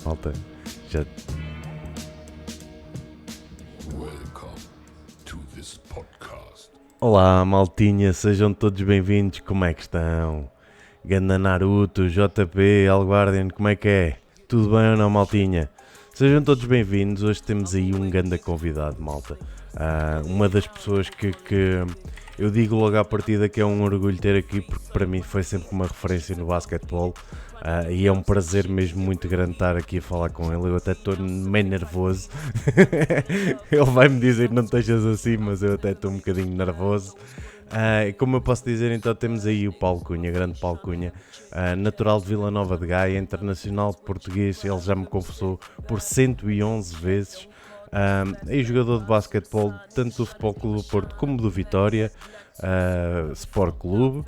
Malta, já... Welcome to this podcast. Olá, maltinha, sejam todos bem-vindos, como é que estão? Ganda Naruto, JP, Alguardian, como é que é? Tudo bem ou não, maltinha? Sejam todos bem-vindos, hoje temos aí um ganda convidado, malta. Uma das pessoas que eu digo logo à partida que é um orgulho ter aqui, porque para mim foi sempre uma referência no basquetebol. E é um prazer mesmo muito grande estar aqui a falar com ele. Eu até estou meio nervoso. Ele vai-me dizer não estejas assim, mas eu até estou um bocadinho nervoso. Como eu posso dizer, então temos aí o Paulo Cunha, grande Paulo Cunha, natural de Vila Nova de Gaia, internacional de português, ele já me confessou por 111 vezes. É jogador de basquetebol tanto do Futebol Clube do Porto como do Vitória Sport Clube.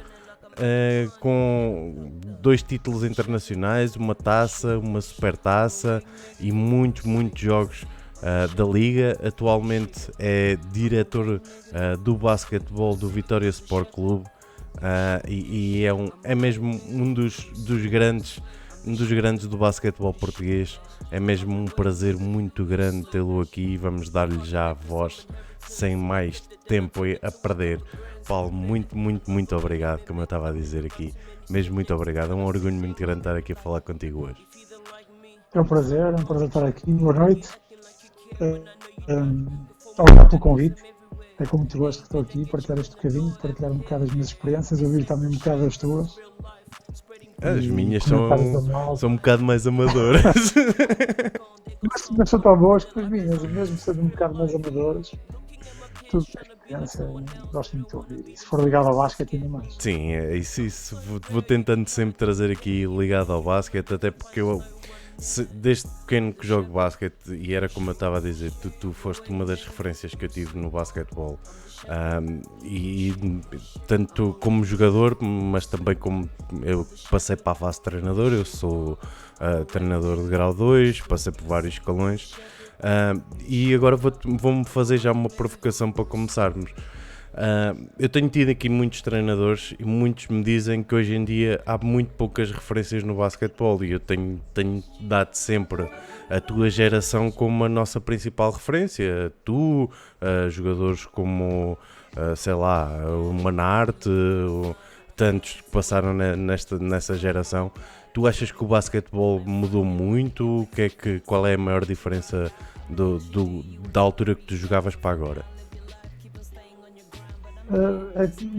Com 2 títulos internacionais, uma taça, uma super taça e muitos jogos da Liga. Atualmente é diretor do basquetebol do Vitória Sport Clube e é mesmo um dos grandes do basquetebol português. É mesmo um prazer muito grande tê-lo aqui. Vamos dar-lhe já a voz sem mais tempo a perder. Paulo, muito obrigado, como eu estava a dizer aqui, mesmo muito obrigado, é um orgulho muito grande estar aqui a falar contigo hoje. É um prazer estar aqui, boa noite, obrigado pelo convite, é com muito gosto que estou aqui, partilhar este bocadinho, partilhar um bocado as minhas experiências, ouvir também um bocado as tuas. As minhas são um bocado mais amadoras. Mas são tão boas que as minhas, mesmo sendo um bocado mais amadoras. Tudo que é experiência, gosto muito de ouvir. E se for ligado ao basquete, ainda mais. Sim, é isso. Vou tentando sempre trazer aqui ligado ao basquete, até porque eu, desde pequeno que jogo basquete, e era como eu estava a dizer, tu foste uma das referências que eu tive no basquetebol. E tanto como jogador, mas também como eu passei para a fase de treinador. Eu sou treinador de grau 2, passei por vários escalões. E agora vou-me fazer já uma provocação para começarmos. Eu tenho tido aqui muitos treinadores e muitos me dizem que hoje em dia há muito poucas referências no basquetebol, e eu tenho dado sempre a tua geração como a nossa principal referência. Tu, jogadores como, sei lá, o Manarte, tantos que passaram nessa geração. Tu achas que o basquetebol mudou muito? Qual é a maior diferença da altura que tu jogavas para agora?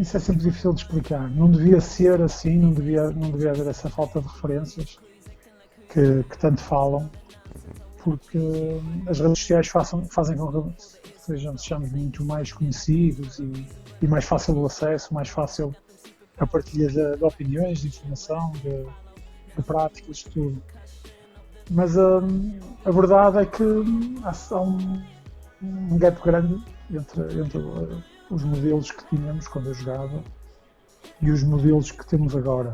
Isso é sempre difícil de explicar. Não devia ser assim, não devia haver essa falta de referências que tanto falam, porque as redes sociais fazem com que sejamos muito mais conhecidos e mais fácil o acesso, mais fácil a partilha de opiniões, de informação, de práticas, de tudo. Mas a verdade é que há um gap grande entre os modelos que tínhamos quando eu jogava e os modelos que temos agora.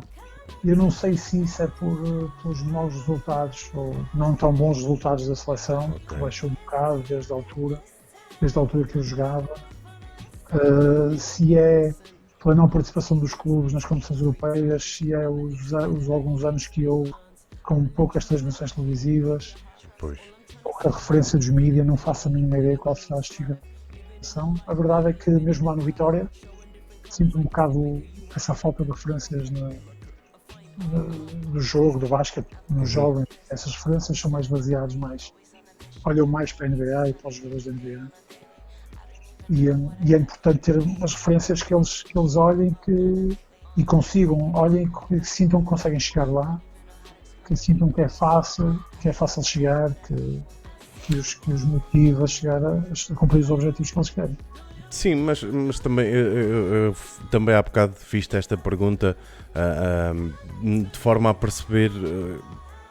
Eu não sei se isso é pelos maus resultados ou não tão bons resultados da seleção, que baixou um bocado desde a altura que eu jogava, se é pela não participação dos clubes nas competições europeias, se é os alguns anos que eu, com poucas transmissões televisivas, pouca referência dos mídias, não faço a mínima ideia qual será a justificação. A verdade é que mesmo lá no Vitória sinto um bocado essa falta de referências do jogo, do basquete, nos jovens. Essas referências são mais baseadas, olham mais para a NBA e para os jogadores da NBA. E é importante ter as referências que eles olhem e consigam, olhem e sintam que conseguem chegar lá, que sintam que é fácil chegar, que os motiva a chegar a cumprir os objetivos que eles querem. Sim, mas também eu também há bocado fiz esta pergunta de forma a perceber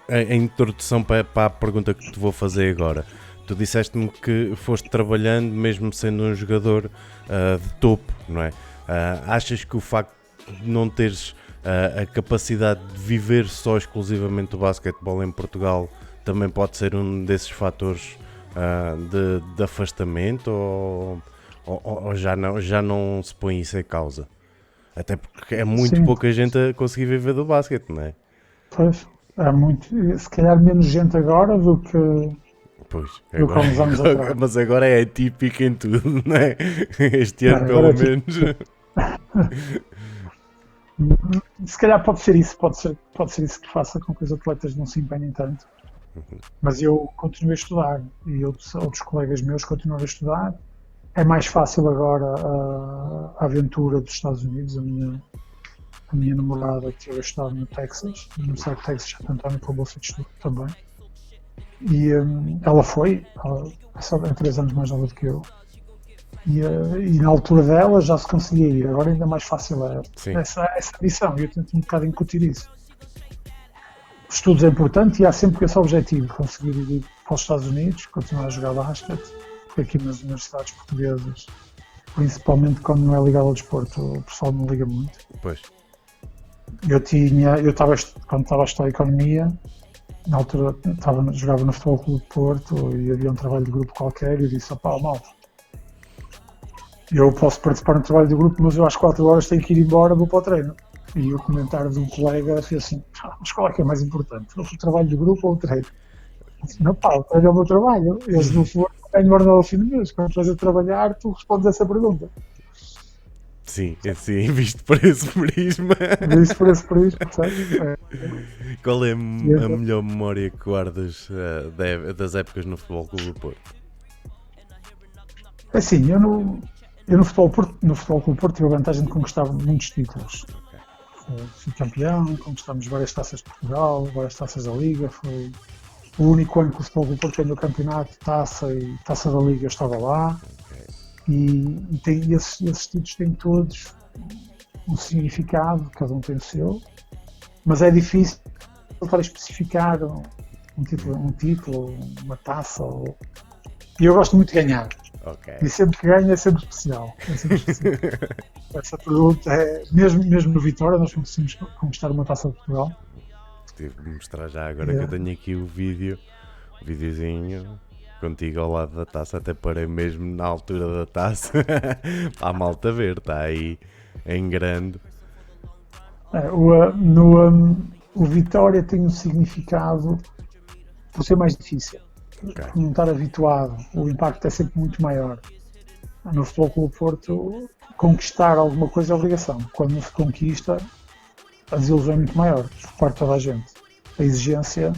a introdução para a pergunta que te vou fazer agora. Tu disseste-me que foste trabalhando mesmo sendo um jogador de topo, não é? Achas que o facto de não teres a capacidade de viver só exclusivamente do basquetebol em Portugal também pode ser um desses fatores de afastamento, ou já não se põe isso em causa? Até porque é muito pouca gente a conseguir viver do basquete, não é? Pois, Há muito, se calhar menos gente agora do que Pois, do que há uns anos atrás. mas agora é típico em tudo, não é? Este ano, Agora pelo é menos. Se calhar pode ser isso que faça com que os atletas não se empenhem tanto. Mas eu continuo a estudar e outros colegas meus continuam a estudar. É mais fácil agora a aventura dos Estados Unidos. A minha namorada que eu estava no Texas, no Universidade de Texas, Santo António, com a bolsa de estudo também. E ela é 3 anos mais nova do que eu. E na altura dela já se conseguia ir, agora ainda mais fácil é essa missão. E eu tento um bocado incutir isso. Os estudos é importante e há sempre esse objetivo, conseguir ir para os Estados Unidos, continuar a jogar basquete, porque aqui nas universidades portuguesas, principalmente quando não é ligado ao desporto, o pessoal não liga muito. Pois. Quando estava a estudar Economia, na altura jogava no Futebol Clube de Porto e havia um trabalho de grupo qualquer e eu disse, malta, eu posso participar no trabalho de grupo, mas eu às 4 horas tenho que ir embora, vou para o treino. E o comentário de um colega foi assim, mas qual é que é mais importante? O trabalho de grupo ou o treino? Eu disse, não, o treino é o meu trabalho. Eles não foram, ganho o ao fim do mês. Quando estás a trabalhar, tu respondes essa pergunta. Sim, visto por esse prisma. Visto por esse prisma, sabes? Qual é a melhor memória que guardas das épocas no Futebol Clube do Porto? Assim, eu no Futebol Clube do Porto tive a vantagem de conquistar muitos títulos. Fui campeão, conquistámos várias taças de Portugal, várias taças da Liga. Foi o único ano que o Futebol Clube do Porto ganhou o campeonato, taça e taça da Liga, eu estava lá. E esses títulos têm todos um significado, cada um tem o seu, mas é difícil estar a especificar um título, uma taça. E eu gosto muito de ganhar. Okay. E sempre que ganho é sempre especial. Essa pergunta é, mesmo no Vitória, nós conseguimos conquistar uma taça de Portugal. Tive de mostrar já agora que eu tenho aqui o videozinho contigo ao lado da taça, até parei mesmo na altura da taça para a malta ver, está aí em grande. O Vitória tem um significado por ser mais difícil. Por não estar habituado, o impacto é sempre muito maior. No Futebol Clube do Porto, conquistar alguma coisa é obrigação. Quando não se conquista, a desilusão é muito maior por parte de toda a gente. A exigência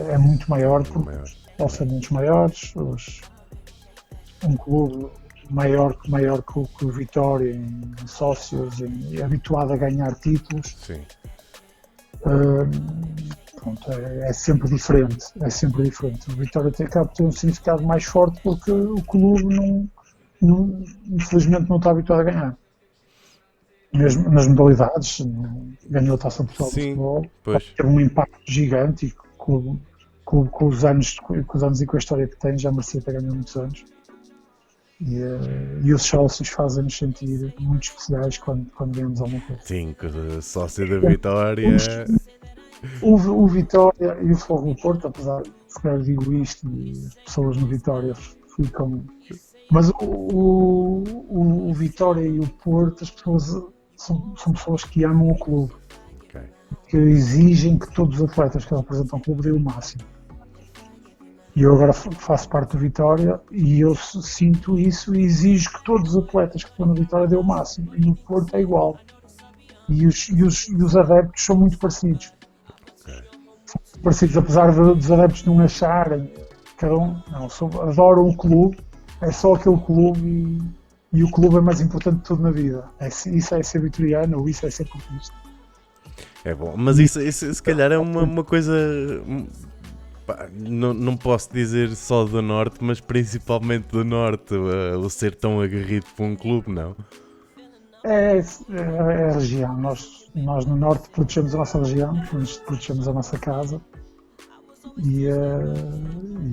é muito maior porque orçamentos maiores, um clube maior que o Vitória em sócios e habituado a ganhar títulos. Sim. Pronto, é sempre diferente. O Vitória acaba por ter um significado mais forte porque o clube infelizmente não está habituado a ganhar. Mesmo nas modalidades, ganhou a Taça de Portugal de futebol, teve um impacto gigante e com os anos e com a história que tem já merecia ter ganhado muitos anos. E os sócios fazem-nos sentir muito especiais quando ganhamos alguma coisa. Sim, sócio da Vitória. O Vitória e o Futebol do Porto, apesar de se calhar digo isto e as pessoas no Vitória ficam. Mas o Vitória e o Porto, as pessoas são pessoas que amam o clube, que exigem que todos os atletas que representam o clube deem o máximo. E eu agora faço parte do Vitória e eu sinto isso e exijo que todos os atletas que estão no Vitória deem o máximo. E no Porto é igual. E os adeptos são muito parecidos. Apesar dos adeptos não acharem, cada um adoram o clube, é só aquele clube e o clube é mais importante de tudo na vida. Isso é ser vitoriano ou isso é ser portista. É bom, mas isso se calhar é uma coisa, não posso dizer só do Norte, mas principalmente do Norte, o ser tão aguerrido por um clube, não? É a região. Nós no Norte protegemos a nossa região, protegemos a nossa casa e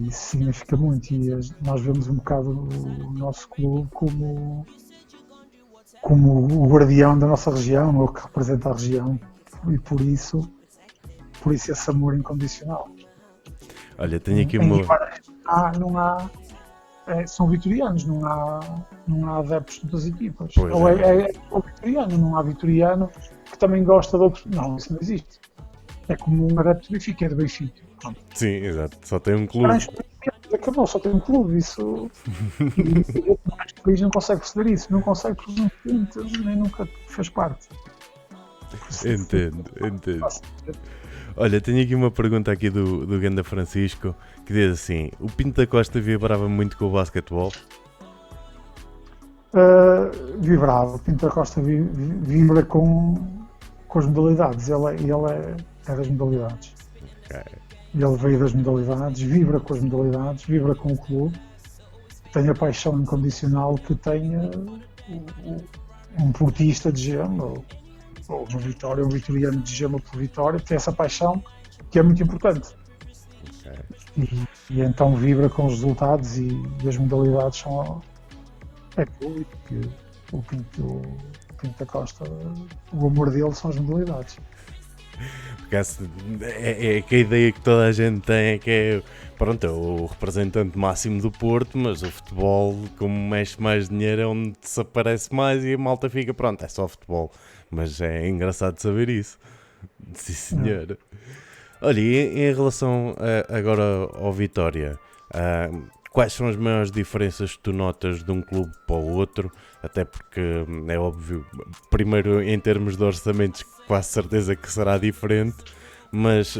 isso significa muito. E nós vemos um bocado o nosso clube como o guardião da nossa região, ou que representa a região, e por isso esse amor incondicional. Olha, tenho aqui são vitorianos, não há adeptos de outras equipas. Ou vitoriano, não há vitoriano que também gosta de outros. Não, isso não existe. É como um adepto do Benfica, é do Benfica. Pronto. Sim, exato. Só tem um clube. Acabou, só tem um clube. Isso. E o país não consegue perceber isso. Não consegue porque não nem nunca fez parte. Entendo. Olha, tenho aqui uma pergunta aqui do Ganda Francisco que diz assim: o Pinto da Costa vibrava muito com o basquetebol? Vibrava. O Pinto da Costa vibra com as modalidades. Ele é das modalidades. Okay. Ele veio das modalidades, vibra com as modalidades, vibra com o clube. Tem a paixão incondicional que tem um portista de Gema, ou uma Vitória, um vitoriano de Gema por Vitória, tem essa paixão que é muito importante. Okay. E então vibra com os resultados e as modalidades são público, que o Pinto da Costa, o amor dele são as modalidades. Porque é que a ideia que toda a gente tem é que é, pronto, é o representante máximo do Porto, mas o futebol, como mexe mais dinheiro, é onde se aparece mais e a malta fica, pronto, é só futebol. Mas é engraçado saber isso. Sim, senhor. Olha, e em relação agora ao Vitória, quais são as maiores diferenças que tu notas de um clube para o outro? Até porque é óbvio, primeiro em termos de orçamentos, quase certeza que será diferente, mas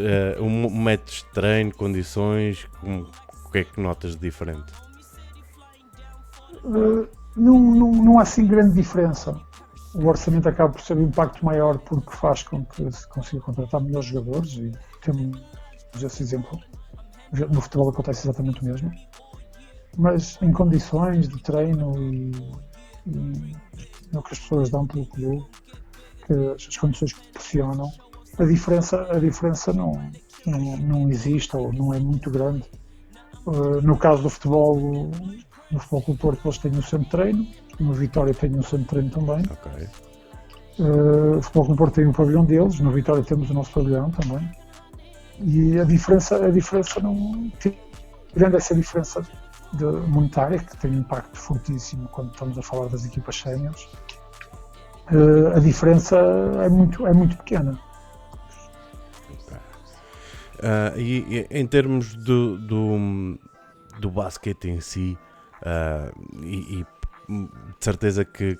métodos de treino, condições, o que é que notas de diferente? Não há assim grande diferença. O orçamento acaba por ser um impacto maior porque faz com que se consiga contratar melhores jogadores e temos esse exemplo. No futebol acontece exatamente o mesmo. Mas em condições de treino e no que as pessoas dão pelo clube, que as condições que proporcionam, a diferença não existe ou não é muito grande. No caso do futebol, no Futebol Clube do Porto, eles têm um centro de treino, no Vitória tem um centro de treino também. Okay. O Futebol Clube do Porto tem um pavilhão deles, no Vitória temos o nosso pavilhão também. E a diferença não, tirando essa diferença monetária, que tem um impacto fortíssimo quando estamos a falar das equipas séniores, a diferença é muito pequena. E em termos do basquete em si, e de certeza que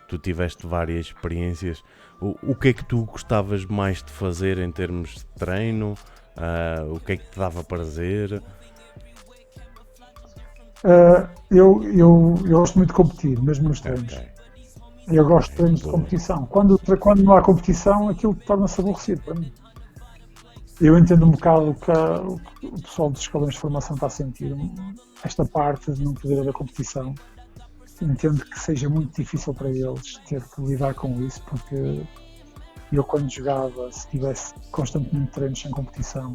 tu tiveste várias experiências, o que é que tu gostavas mais de fazer em termos de treino? O que é que te dava prazer? Eu gosto muito de competir, mesmo nos treinos. Okay. Eu gosto de treinos de competição. Quando não há competição, aquilo torna-se aborrecido para mim. Eu entendo um bocado o que o pessoal dos escalões de formação está a sentir. Esta parte de não poder haver competição. Entendo que seja muito difícil para eles ter que lidar com isso, porque eu, quando jogava, se tivesse constantemente treinos sem competição,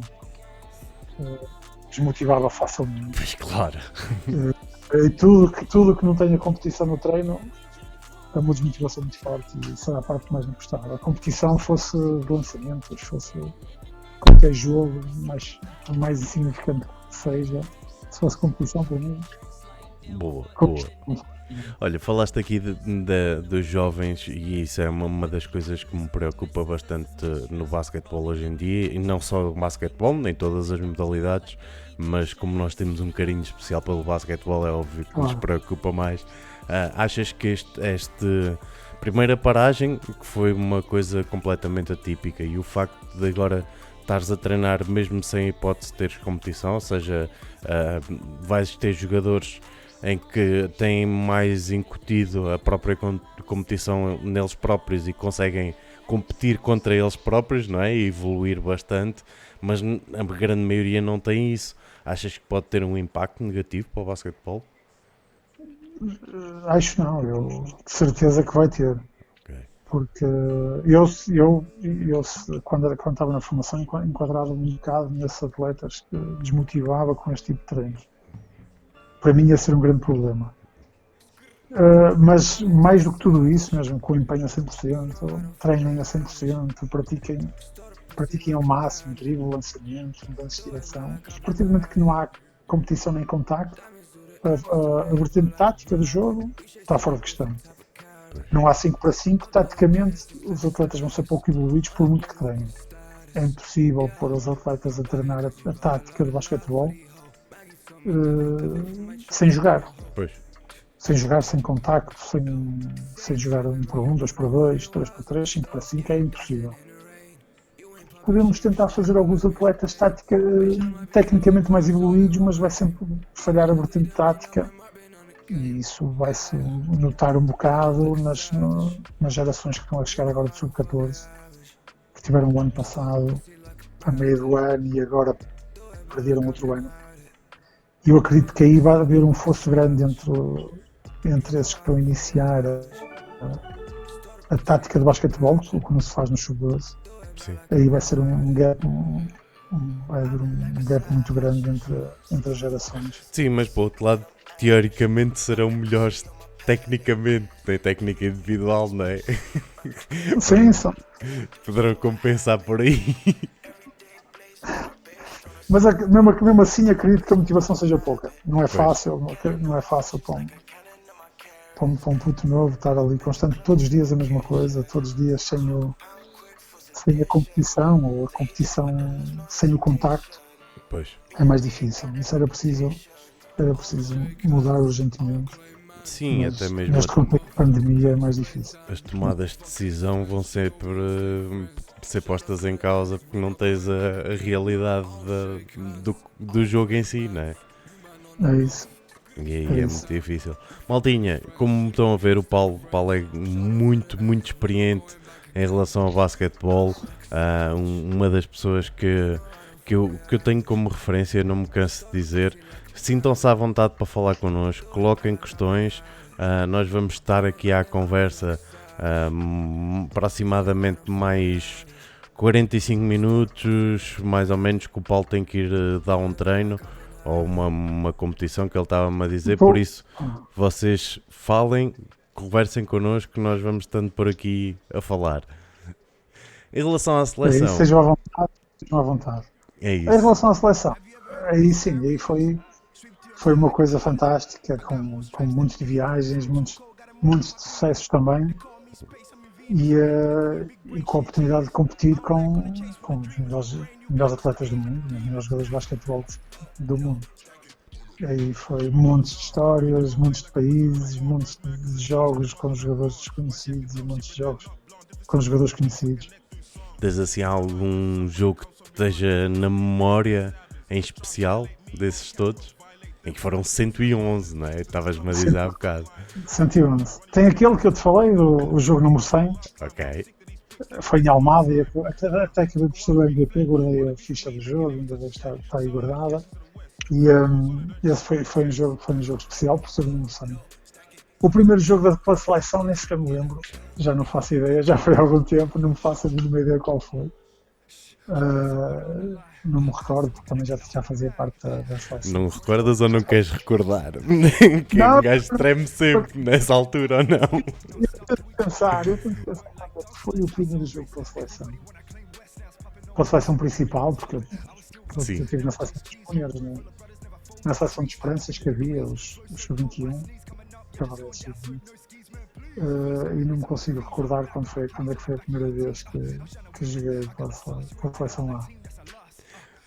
desmotivava facilmente. Pois claro. E tudo que não tenha competição no treino é uma desmotivação muito forte e será a parte que mais me gostava. A competição fosse de lançamentos, fosse qualquer jogo, por mais insignificante que seja, se fosse competição para mim. Boa. Olha, falaste aqui dos jovens e isso é uma das coisas que me preocupa bastante no basquetebol hoje em dia, e não só no basquetebol, nem todas as modalidades, mas como nós temos um carinho especial pelo basquetebol, é óbvio que nos preocupa mais. Achas que esta primeira paragem, que foi uma coisa completamente atípica, e o facto de agora estares a treinar mesmo sem hipótese de teres competição, ou seja, vais ter jogadores em que têm mais incutido a própria competição neles próprios e conseguem competir contra eles próprios, não é? E evoluir bastante, mas a grande maioria não tem isso. Achas que pode ter um impacto negativo para o basquetebol? Acho não, eu de certeza que vai ter. Okay. Porque eu quando estava na formação enquadrava-me um bocado nesses atletas que desmotivava com este tipo de treinos. Para mim ia ser um grande problema. Mas mais do que tudo isso, mesmo com o empenho a 100%, treinem a 100%, pratiquem ao máximo, drible, lançamento, mudanças de direção. A partir do momento que não há competição nem contacto, a vertente tática do jogo está fora de questão. Não há 5 para 5, taticamente os atletas vão ser pouco evoluídos por muito que treinem. É impossível pôr os atletas a treinar a tática do basquetebol sem jogar. Pois. Sem jogar, sem contacto, sem jogar 1 para 1, 2 para 2, 3 para 3, 5 para 5, é impossível. Podemos tentar fazer alguns atletas tecnicamente mais evoluídos, mas vai sempre falhar a vertente tática e isso vai-se notar um bocado nas gerações que estão a chegar agora de sub-14, que tiveram o ano passado a meio do ano e agora perderam outro ano. E eu acredito que aí vai haver um fosso grande entre esses que estão a iniciar a tática de basquetebol, como se faz no sub-12. Aí vai ser um gap muito grande entre as gerações. Sim, mas por outro lado, teoricamente serão melhores tecnicamente, tem técnica individual, não é? Sim, são. Poderão compensar por aí. Mas mesmo assim acredito que a motivação seja pouca. Não é fácil, não é fácil para um puto novo estar ali constante todos os dias a mesma coisa, todos os dias sem a competição ou a competição sem o contacto. Pois. É mais difícil. Isso era preciso mudar urgentemente. Sim, mas, até mesmo neste contexto de pandemia é mais difícil. as tomadas de decisão vão sempre ser postas em causa porque não tens a realidade do jogo em si, não é? É isso. E aí é muito difícil. Maltinha, como estão a ver, o Paulo é muito, muito experiente em relação ao basquetebol. Uma das pessoas que eu tenho como referência, não me canso de dizer. Sintam-se à vontade para falar connosco, coloquem questões. Nós vamos estar aqui à conversa aproximadamente mais 45 minutos, mais ou menos, que o Paulo tem que ir dar um treino ou uma competição que ele estava-me a dizer. Por isso, vocês falem, conversem connosco, que nós vamos estando por aqui a falar. Em relação à seleção... É isso, sejam à vontade. É isso. Em relação à seleção, aí sim, aí foi uma coisa fantástica, com muitos de viagens, muitos de sucessos também, e com a oportunidade de competir com os melhores atletas do mundo, os melhores jogadores de basquetebol do mundo. Aí foi montes de histórias, montes de países, montes de jogos com jogadores desconhecidos e montes de jogos com jogadores conhecidos. Tens assim algum jogo que esteja na memória em especial desses todos? Em que foram 111, não é? Estavas-me a dizer há bocado. 111. Tem aquele que eu te falei, o jogo número 100. Ok. Foi em Almada e até acabei por ser o MVP, guardei a ficha do jogo, ainda deve estar aí guardada. E esse foi um jogo especial por ser o número 100. O primeiro jogo da seleção nem sequer me lembro, já não faço ideia, já foi há algum tempo, não me faço a mínima ideia qual foi. Não me recordo, porque também já fazia parte da seleção. Não recordas ou não queres recordar? Que Não, o gajo treme sempre nessa altura ou não? Eu tenho que pensar que foi o primeiro jogo pela seleção. Pela seleção principal, porque eu estive na seleção dos Júniores, na seleção de esperanças que havia, os sub-21, que agora é o sub-20. E não me consigo recordar quando é que foi a primeira vez que joguei pela seleção lá.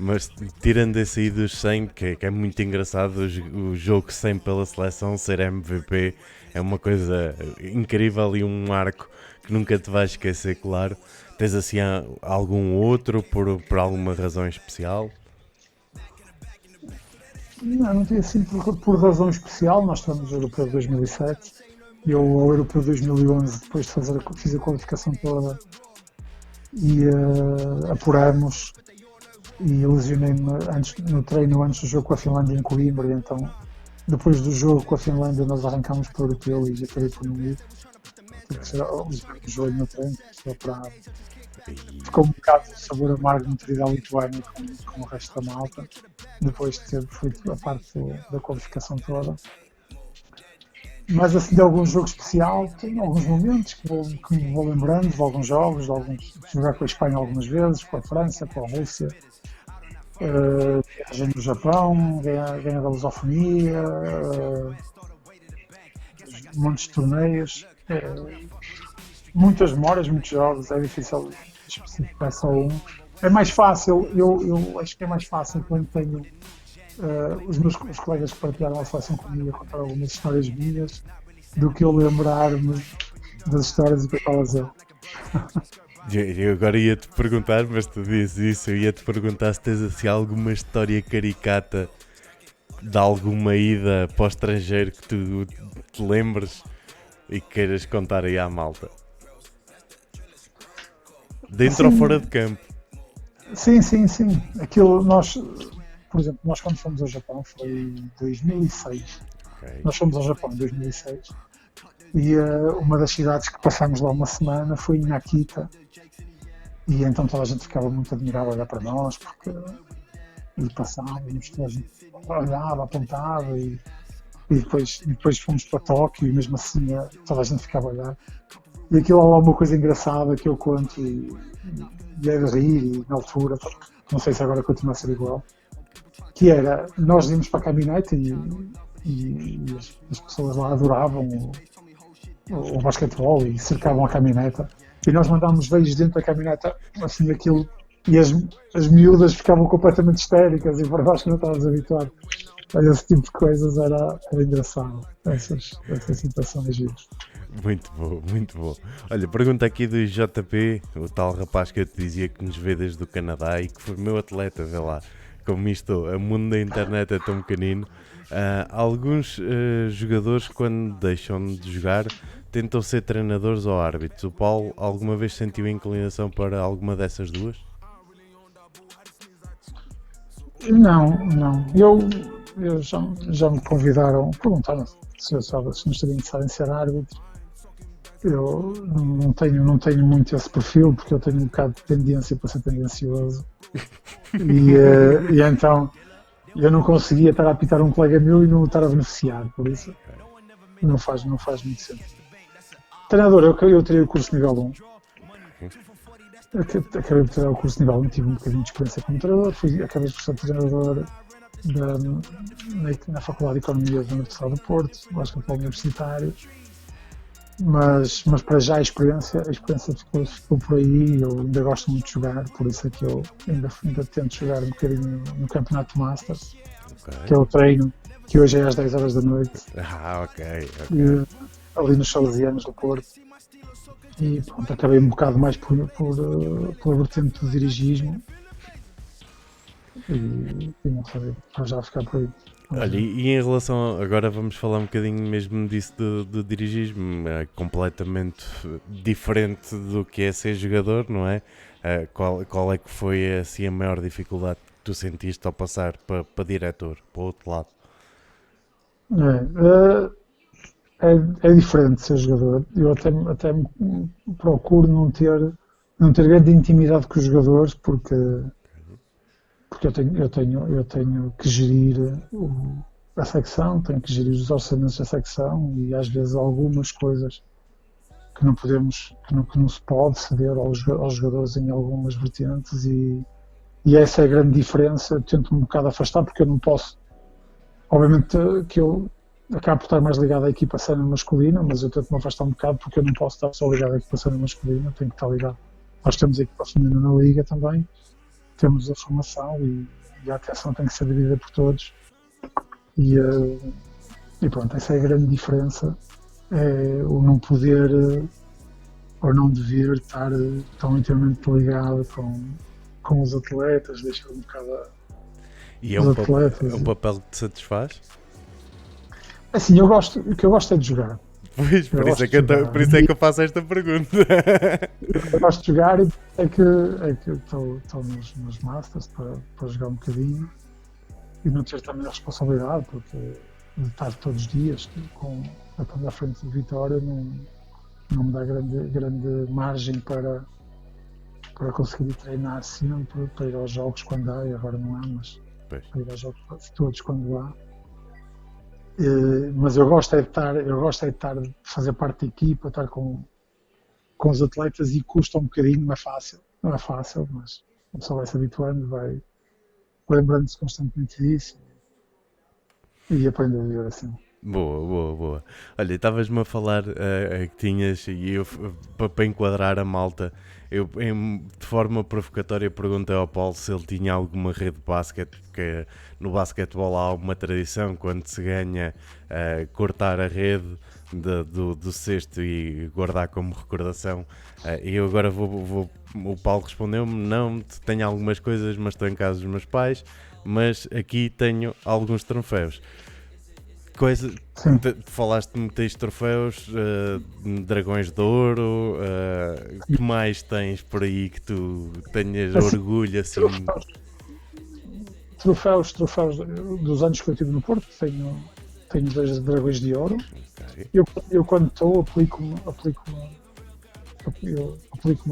Mas tirando esse aí dos 100, que é muito engraçado, o jogo 100 pela seleção, ser MVP, é uma coisa incrível e um marco que nunca te vais esquecer, claro. Tens assim algum outro por alguma razão especial? Não tem assim por razão especial. Nós estamos no Europeu de 2007 e eu ao Europeu de 2011, depois de fiz a qualificação toda e apuramos. E lesionei-me no treino antes do jogo com a Finlândia em Coimbra, e então depois do jogo com a Finlândia nós arrancámos para o Europeu e já acabei por não ir. Tive que ser o joelho no treino, estou operado. Ficou um bocado de sabor amargo de não ter ido à Lituânia com o resto da malta, depois de ter feito a parte da qualificação toda. Mas assim, de algum jogo especial, tenho alguns momentos que me vou lembrando de alguns jogos, jogar com a Espanha algumas vezes, com a França, com a Rússia. Viagem no Japão, ganha da lusofonia, montes de torneios, muitas memórias, muitos jogos, é difícil especificar só um. É mais fácil, eu acho que é mais fácil quando tenho os colegas que partilharam a seleção comigo a contar algumas histórias minhas do que eu lembrar-me das histórias e que eu estava a dizer. Eu agora ia-te perguntar, mas tu dizes isso, eu ia-te perguntar se tens assim alguma história caricata de alguma ida para o estrangeiro que tu te lembres e queiras contar aí à malta. Dentro ou fora de campo? Sim. Aquilo nós, por exemplo, nós quando fomos ao Japão foi em 2006. Okay. Nós fomos ao Japão em 2006 e uma das cidades que passámos lá uma semana foi em Akita. E então toda a gente ficava muito admirada a olhar para nós, porque passávamos, toda a gente olhava, apontava e depois fomos para Tóquio e mesmo assim toda a gente ficava a olhar. E aquilo é lá uma coisa engraçada que eu conto e é de rir e na altura, não sei se agora continua a ser igual, que era, nós íamos para a caminhonete e as pessoas lá adoravam o basquetebol e cercavam a caminhoneta. E nós mandámos beijos dentro da caminhoneta, assim, aquilo, e as miúdas ficavam completamente histéricas e para nós que não estávamos habituados a esse tipo de coisas era engraçado, essas situações giras. Muito bom. Olha, pergunta aqui do JP, o tal rapaz que eu te dizia que nos vê desde o Canadá e que foi meu atleta, vê lá, como isto, o mundo da internet é tão pequenino. Alguns jogadores, quando deixam de jogar, tentam ser treinadores ou árbitros. O Paulo alguma vez sentiu inclinação para alguma dessas duas? Não. Eu já me convidaram, perguntaram se eu sabia se me estaria interessado em ser árbitro. Eu não tenho muito esse perfil porque eu tenho um bocado de tendência para ser tendencioso e então eu não conseguia estar a apitar um colega meu e não estar a beneficiar, por isso não faz muito sentido. Treinador, eu tirei o curso nível 1. Acabei de tirar o curso nível 1, tive um bocadinho de experiência como treinador, acabei de ser treinador na Faculdade de Economia da Universidade do Porto, basquetebol universitário, mas para já a experiência ficou por aí. Eu ainda gosto muito de jogar, por isso é que eu ainda tento jogar um bocadinho no Campeonato Masters, que é o treino, que hoje é às 10 horas da noite. Ok. Ali nos Salesianos do Porto. E pronto, acabei um bocado mais pela vertente do dirigismo e não sabia, para já ficar por aí. Olha, e em relação, agora vamos falar um bocadinho mesmo disso do dirigismo, é completamente diferente do que é ser jogador, não é? Qual é que foi assim a maior dificuldade que tu sentiste ao passar para diretor, para o outro lado? É diferente ser jogador. Eu até procuro não ter grande intimidade com os jogadores porque eu tenho que gerir a secção, tenho que gerir os orçamentos da secção e às vezes algumas coisas que não se pode ceder aos jogadores em algumas vertentes e essa é a grande diferença. Eu tento um bocado afastar porque eu não posso, obviamente que eu acabo por estar mais ligado à equipa sénior masculina, mas eu tento me afastar um bocado porque eu não posso estar só ligado à equipa sénior masculina, tenho que estar ligado. Nós temos a equipa feminina na liga também, temos a formação e a atenção tem que ser dividida por todos e pronto, essa é a grande diferença, é o não poder ou não dever estar tão intimamente ligado com os atletas, deixar um bocado e é os um atletas. É um papel que te satisfaz? Assim, o que eu gosto é de jogar. Pois, por isso é que eu faço esta pergunta. Eu gosto de jogar e é que estou nos Masters para jogar um bocadinho e não ter também a responsabilidade, porque de estar todos os dias à frente de Vitória não me dá grande margem para conseguir treinar sempre, para ir aos jogos quando há, e agora não há, mas Pois. para ir aos jogos todos quando há. Mas eu gosto é de fazer parte da equipa, estar com os atletas e custa um bocadinho, não é fácil, mas a pessoa vai se habituando, vai lembrando-se constantemente disso e aprende a viver assim. Boa. Olha, estavas-me a falar que tinhas, e eu, para enquadrar a malta, de forma provocatória perguntei ao Paulo se ele tinha alguma rede de basquete, porque no basquetebol há uma tradição, quando se ganha, cortar a rede do cesto e guardar como recordação. E eu agora o Paulo respondeu-me, não, tenho algumas coisas, mas estou em casa dos meus pais, mas aqui tenho alguns troféus. Falaste-me que tens troféus, Dragões de Ouro, que mais tens por aí que tu tenhas orgulho assim? Troféus dos anos que eu tive no Porto, tenho 2 Dragões de Ouro. Okay. Eu quando estou aplico-me a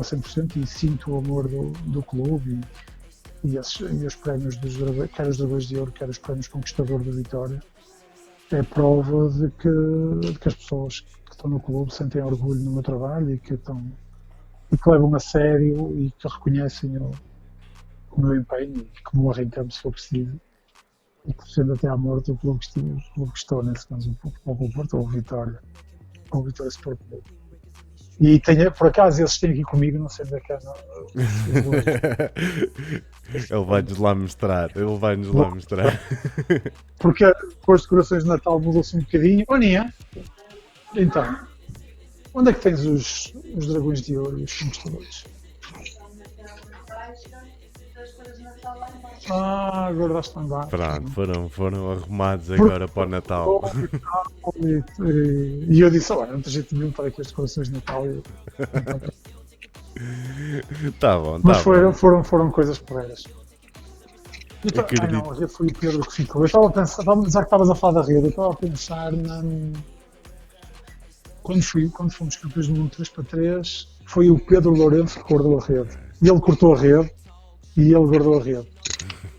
100% e sinto o amor do clube e os prémios quer os Dragões de Ouro, quer os prémios Conquistador da Vitória. É prova de que as pessoas que estão no clube sentem orgulho no meu trabalho e que levam a sério e que reconhecem o meu empenho e que morrem em campo se for preciso. E que sendo até à morte o clube que estou, nesse caso, o Porto ou o Vitória Sport Clube. E por acaso esses têm aqui comigo, não sei onde é que é. Ele vai-nos lá mostrar. Porque com as decorações de Natal mudou-se um bocadinho. Nia, então, onde é que tens os Dragões de Ouro e os Conquistadores? Guardaste lá embaixo. Pronto, foram arrumados agora para o Natal. E eu disse, olha, não tem jeito nenhum para aqui as decorações de Natal. Tá bom. Mas foram coisas porreiras. Não, a rede foi o Pedro que ficou. Eu estava a pensar, já que estavas a falar da rede, eu estava a pensar quando fomos campeões do mundo 3x3, foi o Pedro Lourenço que guardou a rede. E ele cortou a rede e ele guardou a rede.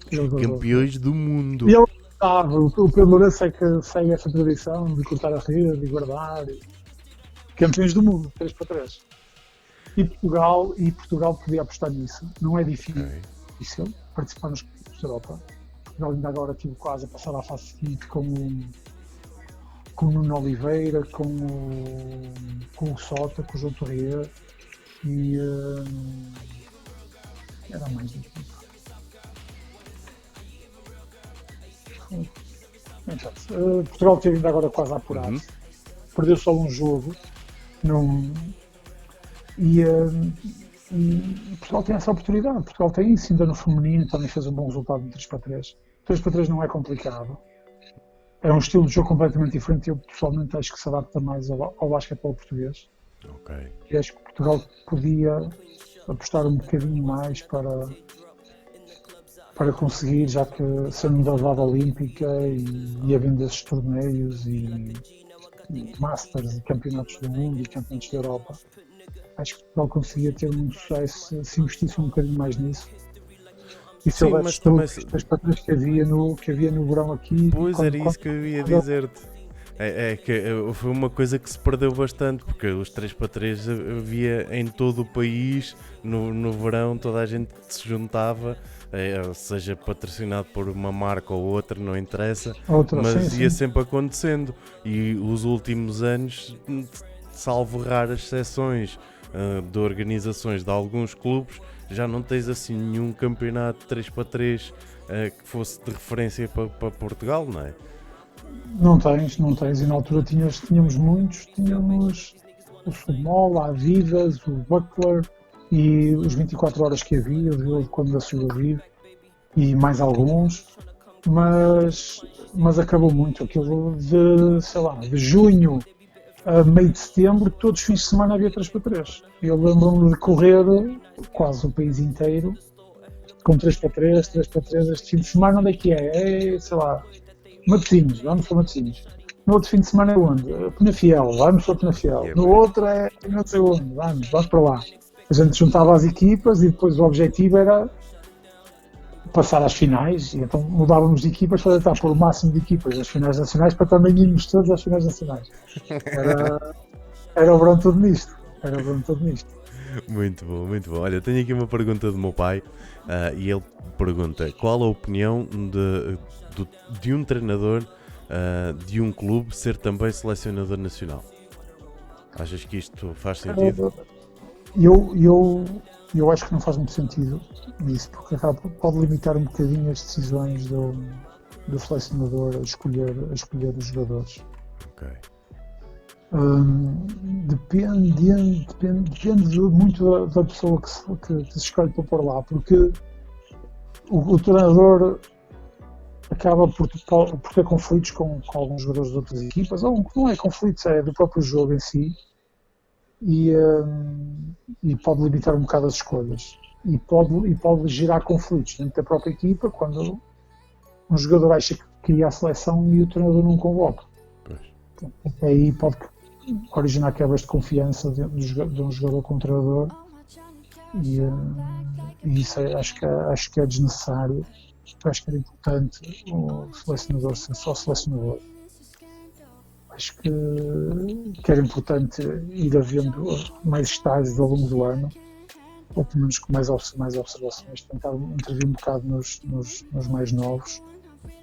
Campeões do mundo. E ele o Pedro Lourenço é que segue essa tradição de cortar a rede e guardar. Campeões do mundo 3x3. E Portugal podia apostar nisso. Não é difícil participar nos campeonatos da Europa. Portugal ainda agora tive quase a passar à fase seguinte com o Nuno Oliveira, com o Sota, com o João Torreira e era mais difícil. Então, Portugal teve ainda agora quase a apurar. Perdeu só um jogo. E Portugal tem essa oportunidade. Portugal tem isso, ainda no feminino também fez um bom resultado no 3x3. 3x3 não é complicado. É um estilo de jogo completamente diferente e eu pessoalmente acho que se adapta mais ao basquetebol português. Okay. E acho que Portugal podia apostar um bocadinho mais para conseguir, já que sendo modalidade olímpica e havendo esses torneios e Masters e campeonatos do mundo e campeonatos da Europa, acho que Portugal conseguia ter um sucesso se investisse um bocadinho mais nisso. E se houvesse as patentes que havia no verão aqui. Pois era isso que eu ia dizer-te. É que foi uma coisa que se perdeu bastante, porque os 3x3 havia em todo o país, no verão toda a gente se juntava, seja patrocinado por uma marca ou outra, não interessa, mas ia sempre acontecendo. E os últimos anos, salvo raras exceções de organizações de alguns clubes, já não tens assim nenhum campeonato 3x3 que fosse de referência para Portugal, não é? Não tens, e na altura tínhamos muitos, tínhamos o Sumol, a Adidas, o Buckler e os 24 horas que havia, quando da Silva Vive, e mais alguns, mas acabou muito aquilo de junho a meio de setembro, todos os fins de semana havia 3x3. Eu lembro-me de correr quase o país inteiro com 3x3, este fim de semana onde é que é? Sei lá, Matosinhos, vamos para Matosinhos. No outro fim de semana é onde? Penafiel, vamos para Penafiel. No outro é não sei onde, vamos para lá. A gente juntava as equipas e depois o objetivo era passar às finais, e então mudávamos de equipas para tentar pôr o máximo de equipas às finais nacionais para também irmos todos às finais nacionais. Era o verão todo nisto. Muito bom. Olha, tenho aqui uma pergunta do meu pai e ele pergunta: qual a opinião de um treinador de um clube ser também selecionador nacional? Achas que isto faz sentido? Eu acho que não faz muito sentido isso, porque pode limitar um bocadinho as decisões do selecionador a escolher os jogadores. Ok. Depende muito da pessoa que se escolhe para pôr lá, porque o treinador acaba por ter conflitos com alguns jogadores de outras equipas, ou não é conflitos, é do próprio jogo em si, e pode limitar um bocado as escolhas. E pode gerar conflitos dentro da própria equipa quando um jogador acha que queria a seleção e o treinador não convoca. Então, aí pode originar quebras de confiança de um jogador com o treinador, e isso acho que é desnecessário. Acho que era importante o selecionador ser só selecionador. Acho que era importante ir havendo mais estágios ao longo do ano, ou pelo menos com mais observações, tentar intervir um bocado nos mais novos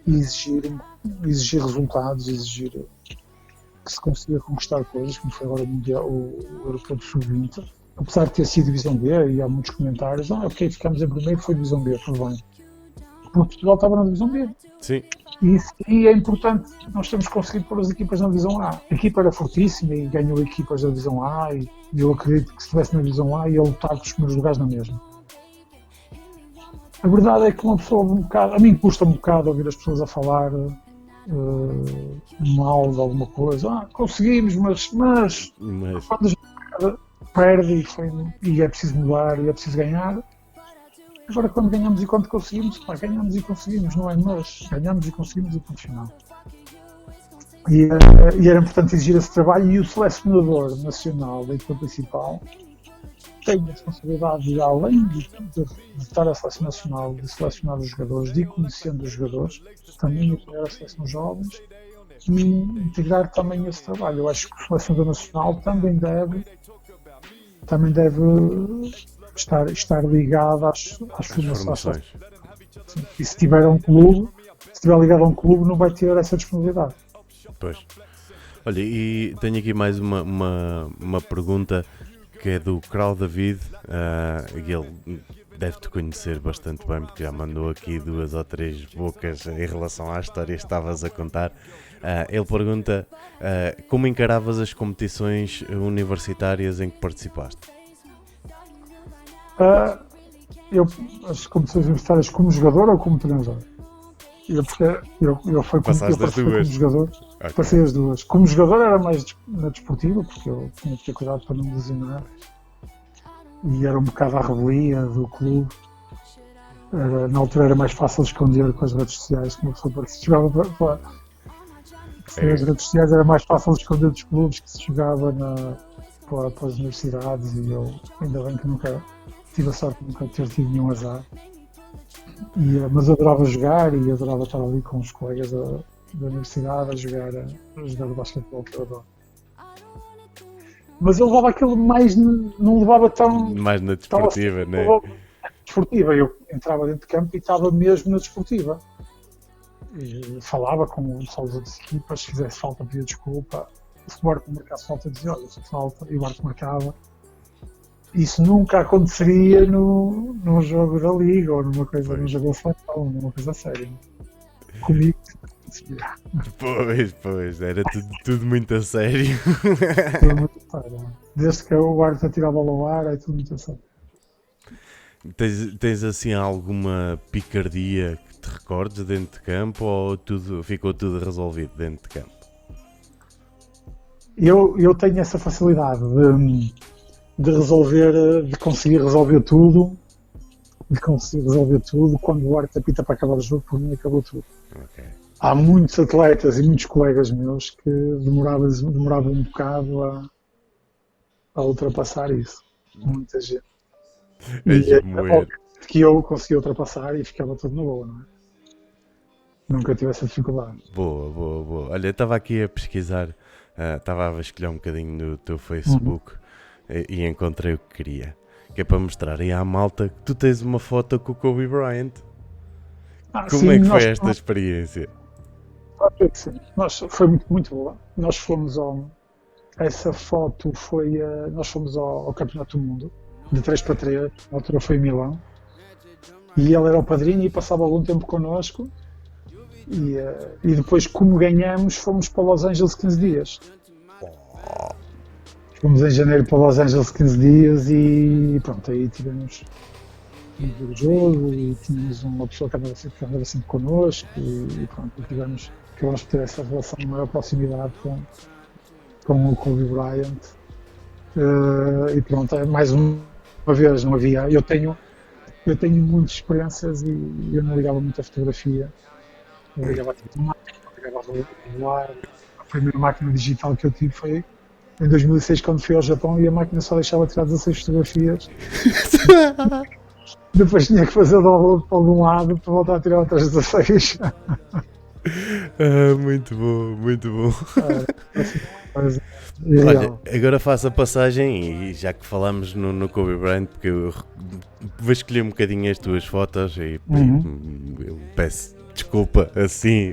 e exigir resultados, exigir que se consiga conquistar coisas, como foi agora o Europeu de Sub-20. Apesar de ter sido Divisão B, e há muitos comentários, ok, ficamos em primeiro, foi Divisão B, tudo bem. Porque Portugal estava na Divisão B. Sim. E é importante, nós temos conseguido pôr as equipas na Divisão A. A equipa era fortíssima e ganhou equipas da Divisão A, e eu acredito que se estivesse na Divisão A ia lutar pelos primeiros lugares na mesma. A verdade é que uma pessoa a mim custa um bocado ouvir as pessoas a falar mal de alguma coisa. Conseguimos, mas quando a gente perde e é preciso mudar e é preciso ganhar. Agora, quando ganhamos e quando conseguimos, ganhamos e conseguimos, não é nós. Ganhamos e conseguimos e ponto final. E era importante exigir esse trabalho, e o selecionador nacional da equipa principal tem a responsabilidade de, além de estar a seleção nacional, de selecionar os jogadores, de ir conhecendo os jogadores, também apoiar a seleção jovens e integrar também esse trabalho. Eu acho que o selecionador nacional também deve estar ligado às formações. E se tiver ligado a um clube, não vai ter essa disponibilidade. Pois. Olha, e tenho aqui mais uma pergunta que é do Krau David, e ele deve-te conhecer bastante bem, porque já mandou aqui 2 ou 3 bocas em relação à história que estavas a contar. Ele pergunta como encaravas as competições universitárias em que participaste? As competições universitárias como jogador ou como treinador? Eu fui como jogador, okay. Passei as duas. Como jogador era mais na desportiva, porque eu tinha que ter cuidado para não me lesionar, e era um bocado a revelia do clube. Na altura era mais fácil esconder com as redes sociais, como se jogava para as redes sociais, era mais fácil esconder dos clubes que se jogava para as universidades, e eu ainda bem que nunca tive a sorte de nunca ter tido nenhum azar. Mas adorava jogar e adorava estar ali com os colegas da universidade a jogar o basquetebol, que eu adoro. Mas eu levava aquilo mais, não levava tão... Mais na desportiva, assim, né? Desportiva, eu entrava dentro de campo e estava mesmo na desportiva. E falava com o pessoal das outras equipas, se fizesse falta pedia desculpa. Se o Bart marcasse falta, dizia, olha, se falta, e o Bart marcava. Isso nunca aconteceria num jogo da Liga ou num jogo da seleção, numa coisa séria. Comigo, Pois, era tudo muito a sério. Tudo muito a sério. Desde que o árbitro atira a bola ao ar, é tudo muito a sério. Tens assim alguma picardia que te recordes dentro de campo, ou ficou tudo resolvido dentro de campo? Eu tenho essa facilidade de conseguir resolver tudo, quando o árbitro apita para acabar o jogo, por mim acabou tudo. Okay. Há muitos atletas e muitos colegas meus que demoravam um bocado a ultrapassar isso. Muita gente. Que eu conseguia ultrapassar e ficava tudo na boa, não é? Nunca tive essa dificuldade. Boa. Olha, eu estava aqui a pesquisar, estava a vasculhar um bocadinho no teu Facebook. E encontrei o que queria, que é para mostrar aí à malta que tu tens uma foto com o Kobe Bryant. Como é que foi esta experiência? Sim. Foi muito, muito boa. Nós fomos essa foto foi, nós fomos ao Campeonato do Mundo, de 3x3, na altura foi em Milão, e ele era o padrinho e passava algum tempo connosco, e depois, como ganhamos, fomos para Los Angeles 15 dias. Fomos em janeiro para Los Angeles 15 dias e pronto, aí tivemos o jogo e tínhamos uma pessoa que andava sempre connosco e pronto, acabamos por ter essa relação de maior proximidade com o Kobe Bryant. E pronto, mais uma vez não havia. Eu tenho muitas experiências e eu não ligava muito a fotografia. Eu ligava a máquina, ligava a celular. A primeira máquina digital que eu tive foi em 2006, quando fui ao Japão, e a máquina só deixava tirar 16 fotografias. Depois tinha que fazer o download para algum lado para voltar a tirar outras 16. Muito bom, muito bom. Olha, Olha, agora faço a passagem e já que falamos no Kobe Bryant, porque eu vou escolher um bocadinho as tuas fotos e eu peço desculpa assim,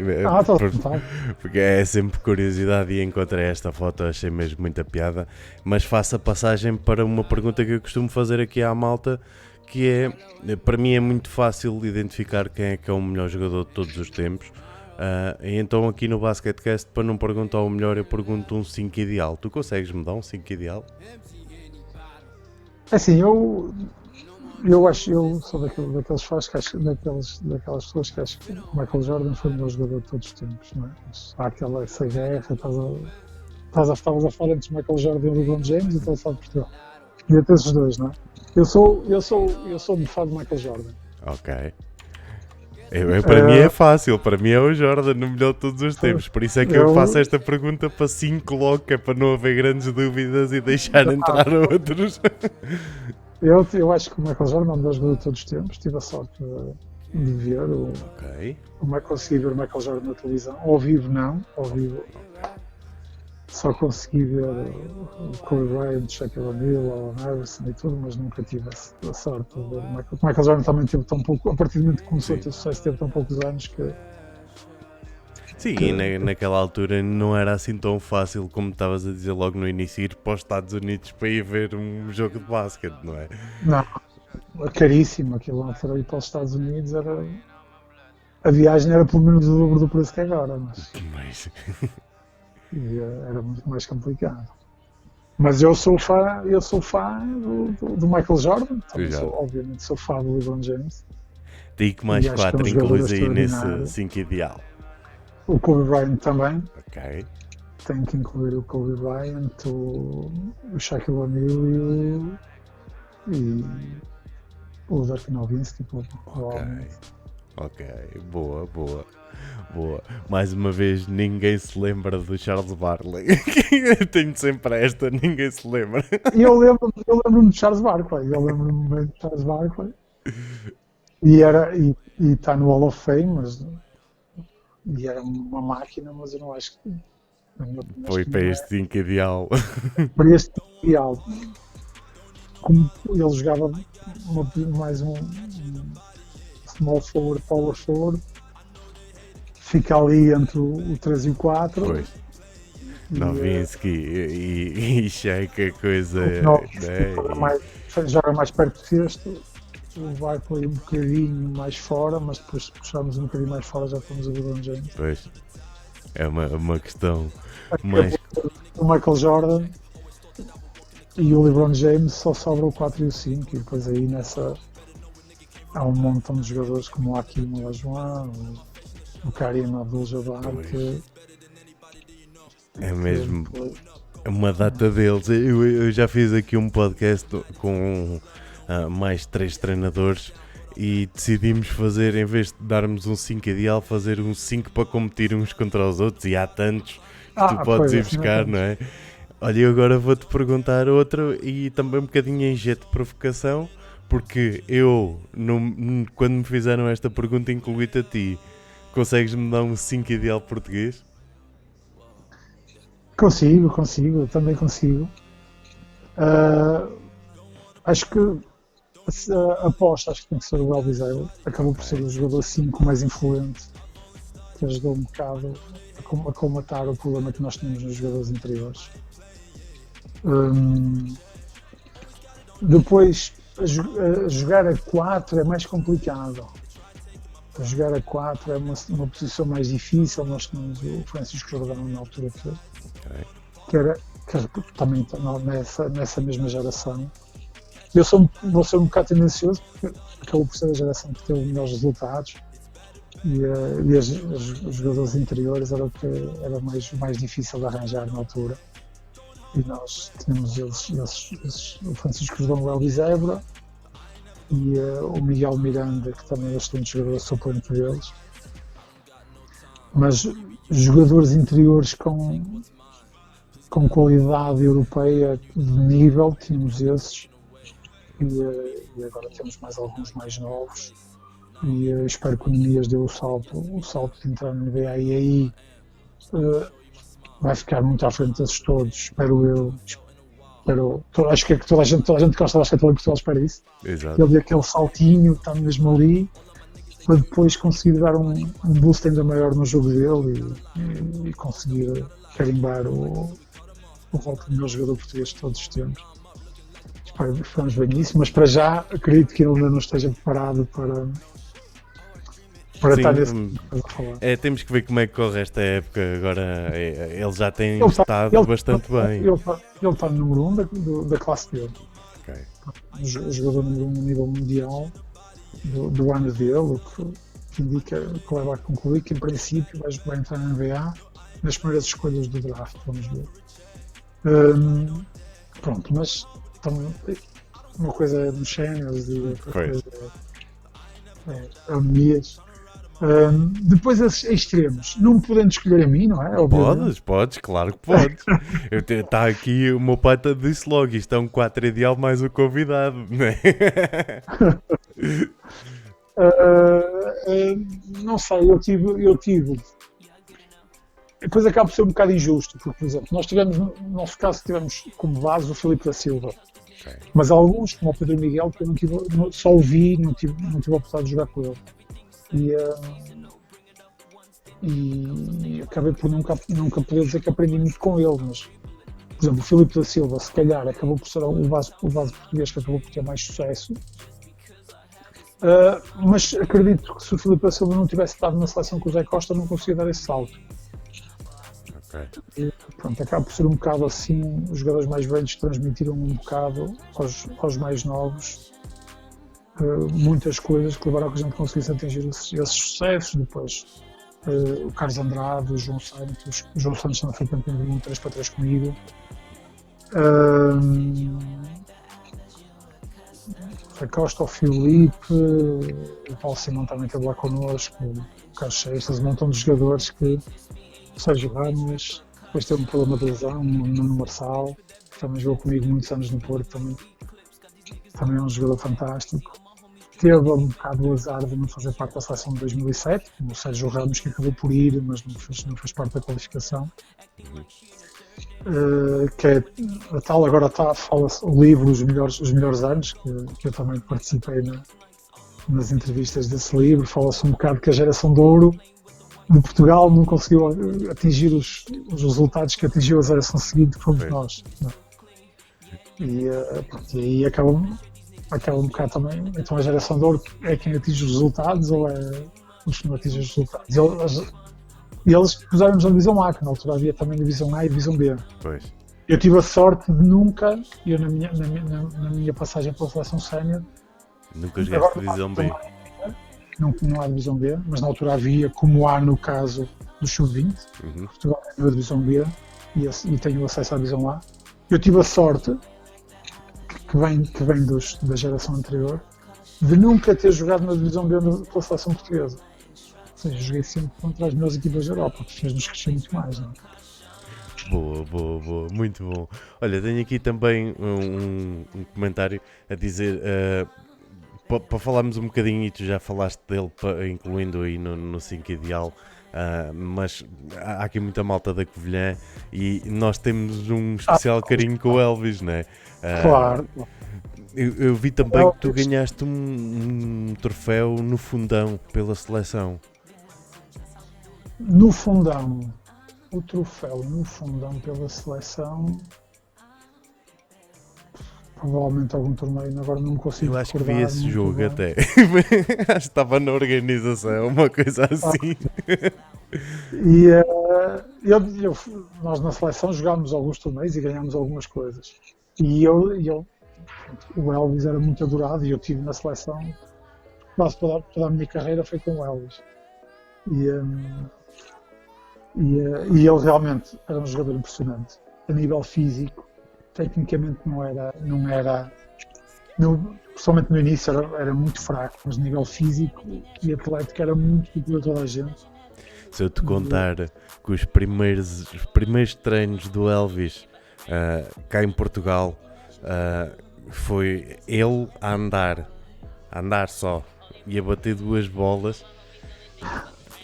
porque é sempre curiosidade e encontrei esta foto, achei mesmo muita piada, mas faço a passagem para uma pergunta que eu costumo fazer aqui à malta, que é, para mim é muito fácil identificar quem é que é o melhor jogador de todos os tempos. Então aqui no Basketcast, para não perguntar o melhor, eu pergunto um 5 ideal. Tu consegues me dar um 5 ideal? assim, eu acho, eu sou daqueles fãs que acho, daquelas pessoas que acham que o Michael Jordan foi o melhor jogador de todos os tempos, não é? Mas há essa guerra, estavas a falar antes de Michael Jordan e o LeBron James e estou a falar de Portugal. E até esses dois, não é? Eu sou um fã de Michael Jordan. Ok. Para mim é fácil, para mim é o Jordan, no melhor de todos os tempos. Por isso é que eu faço esta pergunta para 5 logo, é para não haver grandes dúvidas e deixar entrar outros. Eu acho que o Michael Jordan é o melhor jogador de todos os tempos. Tive a sorte de ver consegui ver o Michael Jordan na televisão. Ao vivo não, ao vivo só consegui ver o Kobe Bryant, Shaquille O'Neal, Allen Iverson e tudo, mas nunca tive a sorte de ver o Michael Jordan. Também teve tão pouco, a partir do momento que começou a ter sucesso, teve tão poucos anos que... Sim, e naquela altura não era assim tão fácil como estavas a dizer logo no início, ir para os Estados Unidos para ir ver um jogo de basquete, não é? Não, caríssimo. Aquilo lá para ir para os Estados Unidos era... A viagem era pelo menos o dobro do preço que é agora, mas... E era muito mais complicado. Mas eu sou fã do Michael Jordan, obviamente sou fã do LeBron James. Digo mais 4 incluís aí nesse 5 ideal. O Kobe Bryant também. Ok. Tenho que incluir o Kobe Bryant, o Shaquille O'Neal e o Dirk Nowitzki. Ok, boa. Mais uma vez, ninguém se lembra do Charles Barkley. Eu tenho sempre esta, ninguém se lembra. E eu lembro-me de Charles Barkley. E está no Hall of Fame, e era uma máquina, mas eu não acho que... Foi para este 5 ideal. Para este ideal. Como ele jogava mais um small forward, power forward, fica ali entre o 3 e o 4. Pois. Nowitzki e Shaq, a coisa. Joga mais perto do cesto, vai por aí um bocadinho mais fora, mas depois puxamos um bocadinho mais fora, já estamos a ver o LeBron James. Pois. É uma questão mais. O Michael Jordan e o LeBron James só sobra o 4 e o 5, e depois aí há um montão de jogadores como o Hakeem Olajuwon, o Kareem Abdul-Jabbar, que é mesmo uma data deles. Eu já fiz aqui um podcast com mais 3 treinadores e decidimos fazer, em vez de darmos um 5 ideal, fazer um 5 para competir uns contra os outros, e há tantos que tu podes ir buscar, não é? Olha, eu agora vou-te perguntar outro, e também um bocadinho em jeito de provocação, porque eu, quando me fizeram esta pergunta, incluí-te a ti. Consegues-me dar um 5 ideal português? Consigo, também consigo. Acho que a aposta, acho que tem que ser o Elvis Taylor. Acabou por ser o jogador 5 mais influente que ajudou um bocado a colmatar o problema que nós tínhamos nos jogadores interiores. Depois, a jogar a 4 é mais complicado. A jogar a 4 é uma posição mais difícil. Nós tínhamos o Francisco Jordão na altura que era também nessa mesma geração. Eu vou ser um bocado tendencioso porque acabou por ser a geração que teve melhores resultados e os jogadores interiores era o que era mais difícil de arranjar na altura. E nós tínhamos o Francisco Jordão, o Elvis Évora e o Miguel Miranda, que também é bastante jogador suplente deles. Mas jogadores interiores com qualidade europeia de nível, tínhamos esses. E agora temos mais alguns mais novos. E espero que o Nemias dê o salto de entrar no NBA e aí vai ficar muito à frente desses todos, espero eu. Acho que toda a gente que gosta de basquetebol em Portugal espera isso. Exato. Ele dê aquele saltinho, está mesmo ali, para depois conseguir dar um boost ainda maior no jogo dele e conseguir carimbar o voto do melhor jogador português de todos os tempos. Esperamos bem nisso, mas para já acredito que ele ainda não esteja preparado para estar nesse a falar. Temos que ver como é que corre esta época. Agora ele já tem estado bastante bem. Ele está no número 1 da classe dele. Okay. O jogador número 1 a nível mundial do ano dele, o que indica que leva a concluir que em princípio vai entrar na NBA nas primeiras escolhas do draft, vamos ver. Pronto, mas uma coisa é nos séniores e outra coisa é o Nemias. Depois esses extremos, não me podendo escolher a mim, não é? Podes, claro que podes. Está aqui, o meu pai disse logo, isto é um 4 ideal mais o convidado, não é? Não sei, eu tive. Depois acaba por ser um bocado injusto, porque, por exemplo, nós tivemos, no nosso caso, tivemos como base o Filipe da Silva. Okay. Mas há alguns, como o Pedro Miguel, que eu só ouvi, não tive a oportunidade de jogar com ele. E acabei por nunca poder dizer que aprendi muito com ele, mas, por exemplo, o Filipe da Silva, se calhar, acabou por ser o base português que acabou por ter mais sucesso. Mas acredito que se o Filipe da Silva não tivesse estado na seleção com o Zé Costa, não conseguia dar esse salto. Okay. E, pronto, acaba por ser um bocado assim, os jogadores mais velhos transmitiram um bocado aos mais novos muitas coisas que levaram a que a gente conseguisse atingir esses sucessos. Depois o Carlos Andrade, o João Santos também foi campeão de 3x3 comigo. A Costa, o Filipe, o Paulo Simão também esteve lá connosco, o Carlos Seixas, um montão de jogadores que o Sérgio Ramos, depois teve um problema de lesão, o Nuno Marçal, que também jogou comigo muitos anos no Porto, também é um jogador fantástico. Teve um bocado o azar de não fazer parte da seleção de 2007, como o Sérgio Ramos, que acabou por ir, mas não fez parte da qualificação. Que é a tal, agora fala-se o livro Os Melhores Anos, que eu também participei nas entrevistas desse livro. Fala-se um bocado que a geração de ouro de Portugal não conseguiu atingir os resultados que atingiu a geração seguinte, que fomos nós. E aí acaba um bocado também. Então a geração de ouro é quem atinge os resultados ou é os que não atingem os resultados? E eles puseram-nos na divisão A, que na altura havia também a divisão A e a divisão B. Pois. Eu tive a sorte de nunca, na minha passagem pela seleção sénior, nunca jogaste divisão B. Não há divisão B, mas na altura havia, como há no caso do Sub-20, Portugal é a divisão B e tenho acesso à divisão A. Eu tive a sorte, que vem da geração anterior, de nunca ter jogado na divisão B pela seleção portuguesa. Ou seja, joguei sempre contra as melhores equipas da Europa, que fez-nos crescer muito mais. Não é? Boa, muito bom. Olha, tenho aqui também um comentário a dizer, para falarmos um bocadinho, e tu já falaste dele, incluindo aí no 5 Ideal, mas há aqui muita malta da Covilhã e nós temos um especial carinho com o Elvis, não é? Claro. Eu vi também que tu ganhaste um troféu no Fundão pela seleção. no fundão, o troféu no fundão pela seleção, provavelmente algum torneio, agora não me consigo Eu acho que recordar vi esse muito jogo bem. até. Acho que estava na organização, uma coisa assim. E nós na seleção jogámos alguns torneios e ganhámos algumas coisas. E o Elvis era muito adorado e eu tive na seleção, quase toda a minha carreira foi com o Elvis. E ele realmente era um jogador impressionante. A nível físico, tecnicamente não era principalmente no início era muito fraco, mas a nível físico e atlético era muito superior a toda a gente. Se eu te contar que os primeiros treinos do Elvis cá em Portugal foi ele a andar só e a bater 2 bolas,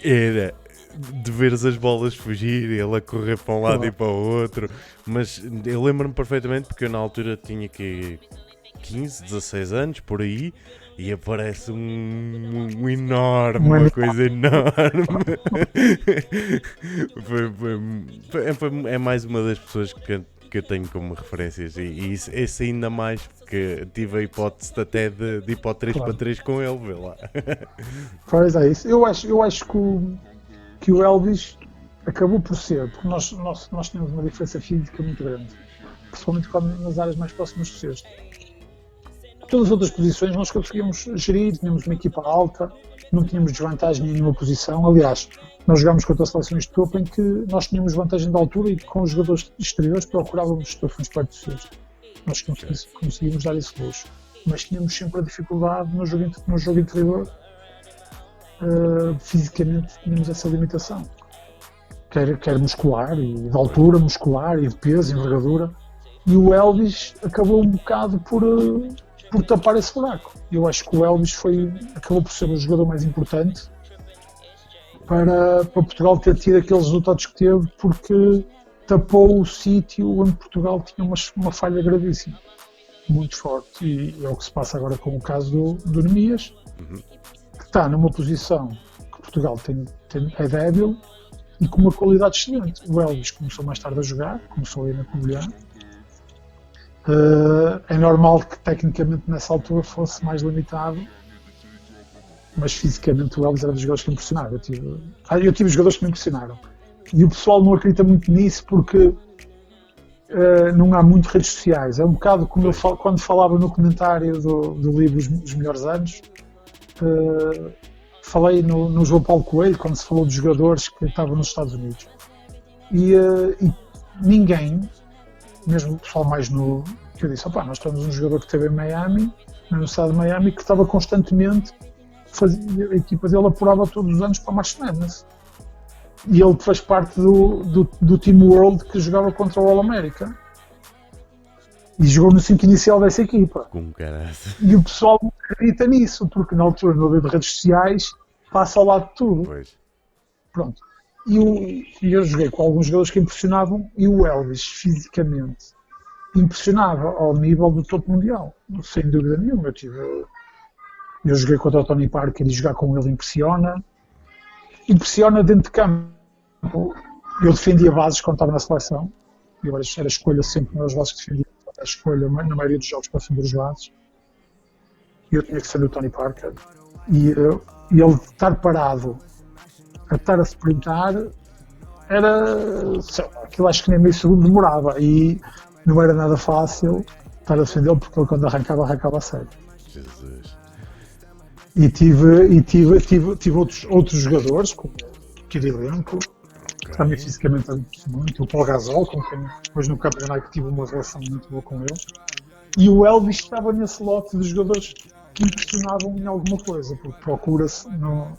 era de veres as bolas fugir, ele a correr para um lado e para o outro, mas eu lembro-me perfeitamente porque eu na altura tinha que 15, 16 anos, por aí, e aparece um enorme, uma coisa enorme. É mais uma das pessoas que eu tenho como referências, e esse ainda mais, porque tive a hipótese até de ir para o 3x3 com ele, vê lá. Pois é isso. Eu acho que o Elvis acabou por ser, porque nós tínhamos uma diferença física muito grande, principalmente nas áreas mais próximas do cesto. Todas as outras posições nós conseguíamos gerir, tínhamos uma equipa alta, não tínhamos desvantagem em nenhuma posição. Aliás, nós jogámos contra seleções de topo em que nós tínhamos vantagem de altura e com os jogadores exteriores procurávamos situações perto do cesto. Nós conseguimos dar esse luxo, mas tínhamos sempre a dificuldade no jogo interior. Fisicamente tínhamos essa limitação, quer muscular, e de altura muscular, e de peso, envergadura, e o Elvis acabou um bocado por tapar esse buraco. Eu acho que o Elvis acabou por ser o jogador mais importante para Portugal ter tido aqueles resultados que teve, porque tapou o sítio onde Portugal tinha uma falha gravíssima, muito forte, e é o que se passa agora com o caso do Nemias, que está numa posição que Portugal é débil e com uma qualidade excelente. O Elvis começou mais tarde a jogar, começou a ir na Covilhã. É normal que tecnicamente nessa altura fosse mais limitado, mas fisicamente o Elvis era dos jogadores que me impressionaram. Eu tive jogadores que me impressionaram. E o pessoal não acredita muito nisso porque não há muito redes sociais. É um bocado como eu quando falava no comentário do livro Os Melhores Anos. Falei no João Paulo Coelho, quando se falou dos jogadores que estavam nos Estados Unidos. E ninguém, mesmo o pessoal mais novo, que eu disse, nós temos um jogador que esteve em Miami, na Universidade de Miami, que estava constantemente, a equipa dele apurava todos os anos para March Madness. E ele faz parte do Team World que jogava contra o All-America. E jogou no 5 inicial dessa equipa. Com caralho. E o pessoal não acredita nisso, porque na altura não havia redes sociais, passa ao lado de tudo. Pois. Pronto. E eu joguei com alguns jogadores que impressionavam, e o Elvis, fisicamente, impressionava ao nível do topo mundial. Sem dúvida nenhuma. Eu joguei contra o Tony Parker e jogar com ele impressiona. Impressiona dentro de campo. Eu defendia bases quando estava na seleção. Eu era escolha sempre nas bases que defendia. A escolha na maioria dos jogos para defender os bases. Eu tinha que defender o Tony Parker. E ele estar parado, a estar a sprintar, aquilo acho que nem meio segundo demorava. E não era nada fácil estar a defendê-lo, porque ele quando arrancava a sério. Jesus. E tive outros jogadores, como o Kirilenko, que também fisicamente muito, o Paul Gasol, com quem depois no campeonato tive uma relação muito boa com ele. E o Elvis estava nesse lote de jogadores que impressionavam em alguma coisa, porque procura-se, no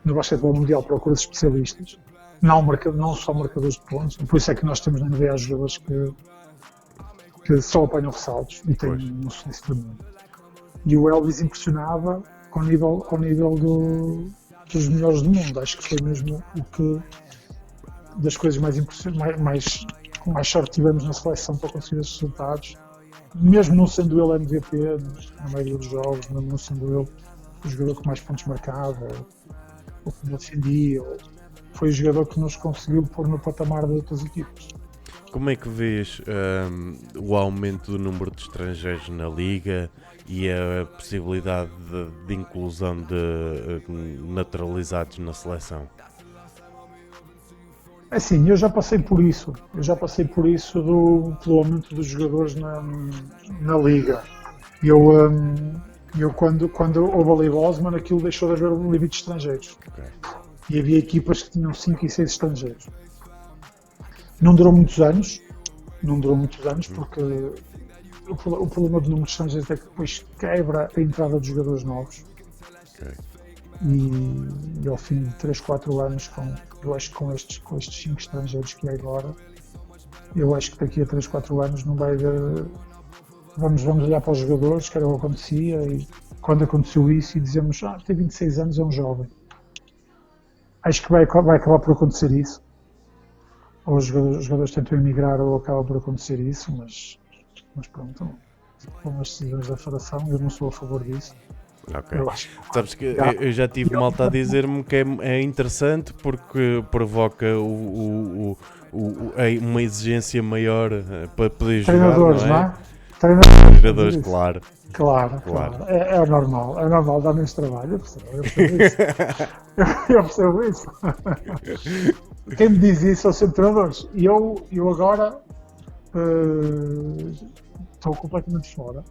basquetebol mundial, procura-se especialistas, não só marcadores de pontos, por isso é que nós temos na NBA jogadores que só apanham ressaltos e têm um sucesso tremendo. E o Elvis impressionava ao nível dos melhores do mundo. Acho que foi mesmo das coisas mais impressionantes, com mais sorte tivemos na seleção para conseguir esses resultados, mesmo não sendo ele MVP na maioria dos jogos, mesmo não sendo ele o jogador com mais pontos marcava, ou como defendia, foi o jogador que nos conseguiu pôr no patamar de outras equipas. Como é que vês o aumento do número de estrangeiros na Liga e a possibilidade de inclusão de naturalizados na seleção? Assim, eu já passei por isso pelo aumento dos jogadores na Liga. Eu quando houve a Lei Bosman, aquilo deixou de haver um limite de estrangeiros. Okay. E havia equipas que tinham 5 e 6 estrangeiros. Não durou muitos anos porque o problema do número de estrangeiros é que depois quebra a entrada de jogadores novos. Okay. E ao fim de 3, 4 anos, eu acho que com estes 5 estrangeiros que é agora, eu acho que daqui a 3, 4 anos não vai haver. Vamos olhar para os jogadores, que era o que acontecia, e quando aconteceu isso e dizemos, tem 26 anos, é um jovem. Acho que vai acabar por acontecer isso. Ou os jogadores tentam emigrar ou acaba por acontecer isso, mas pronto, com as decisões da federação, eu não sou a favor disso. Ok. Sabes que eu já tive malta a dizer-me que é interessante porque provoca uma exigência maior para poder jogar, Treinadores, não é? Treinadores, claro. Claro. É normal, dá menos trabalho, eu percebo isso. Quem me diz isso são sempre treinadores. E eu agora estou completamente fora.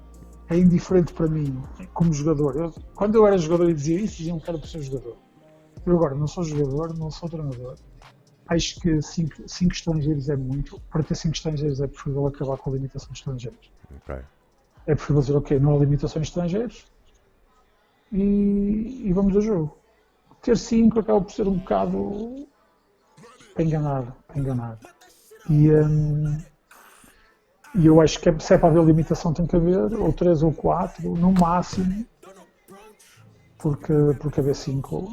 É indiferente para mim, como jogador. Quando eu era jogador e dizia isso, diziam que era para ser jogador. Eu agora não sou jogador, não sou treinador. Acho que 5 estrangeiros é muito. Para ter 5 estrangeiros é preferível acabar com a limitação de estrangeiros. Okay. É preferível dizer, ok, não há limitações de estrangeiros e vamos ao jogo. Ter 5 acaba por ser um bocado enganado. E eu acho que se é para haver limitação tem que haver, ou 3 ou 4, no máximo, porque haver 5.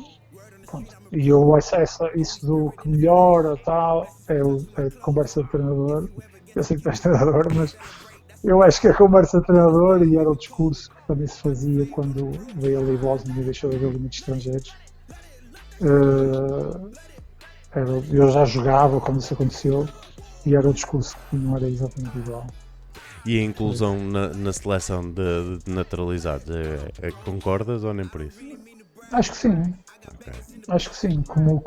Pronto. E eu acho isso do que melhora, tal, é conversa de treinador. Eu sei que tu és treinador, mas eu acho que a conversa de treinador, e era o discurso que também se fazia quando veio a Lei Bosman e deixou de haver limites estrangeiros. Eu já jogava quando isso aconteceu e era o discurso que não era exatamente igual. E a inclusão na seleção de naturalizados, concordas ou nem por isso? Acho que sim. Okay. Acho que sim, como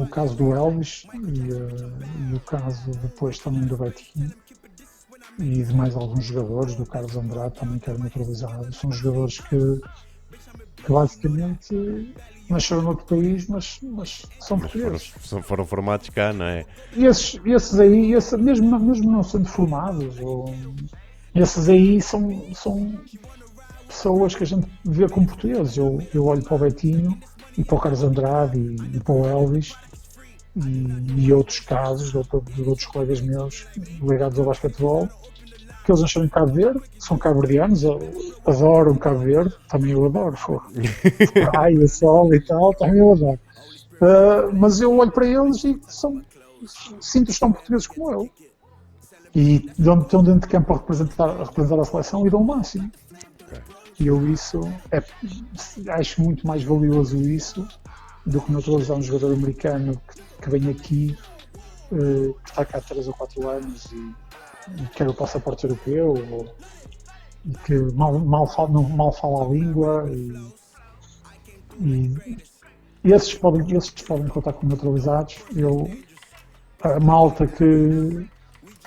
o caso do Elvis e o caso depois também do Betinho e de mais alguns jogadores, do Carlos Andrade também que eram naturalizados. São jogadores que basicamente nasceram noutro país, mas são portugueses. Foram formados cá, não é? E esses aí, mesmo não sendo formados, esses aí são pessoas que a gente vê como portugueses. Eu olho para o Betinho e para o Carlos Andrade e para o Elvis e outros casos de outros colegas meus ligados ao basquetebol, que eles nasceram em Cabo Verde, são cabo-verdianos, adoram Cabo Verde, também eu adoro, praia, sol e tal, também eu adoro. Mas eu olho para eles e sinto-os tão portugueses como eu. E estão dentro de campo a representar a seleção e dão o máximo. E eu acho muito mais valioso isso do que naturalizar um jogador americano que vem aqui, que está cá há 3 ou 4 anos e quer o passaporte europeu e que mal fala a língua e esses podem contar como naturalizados. A malta que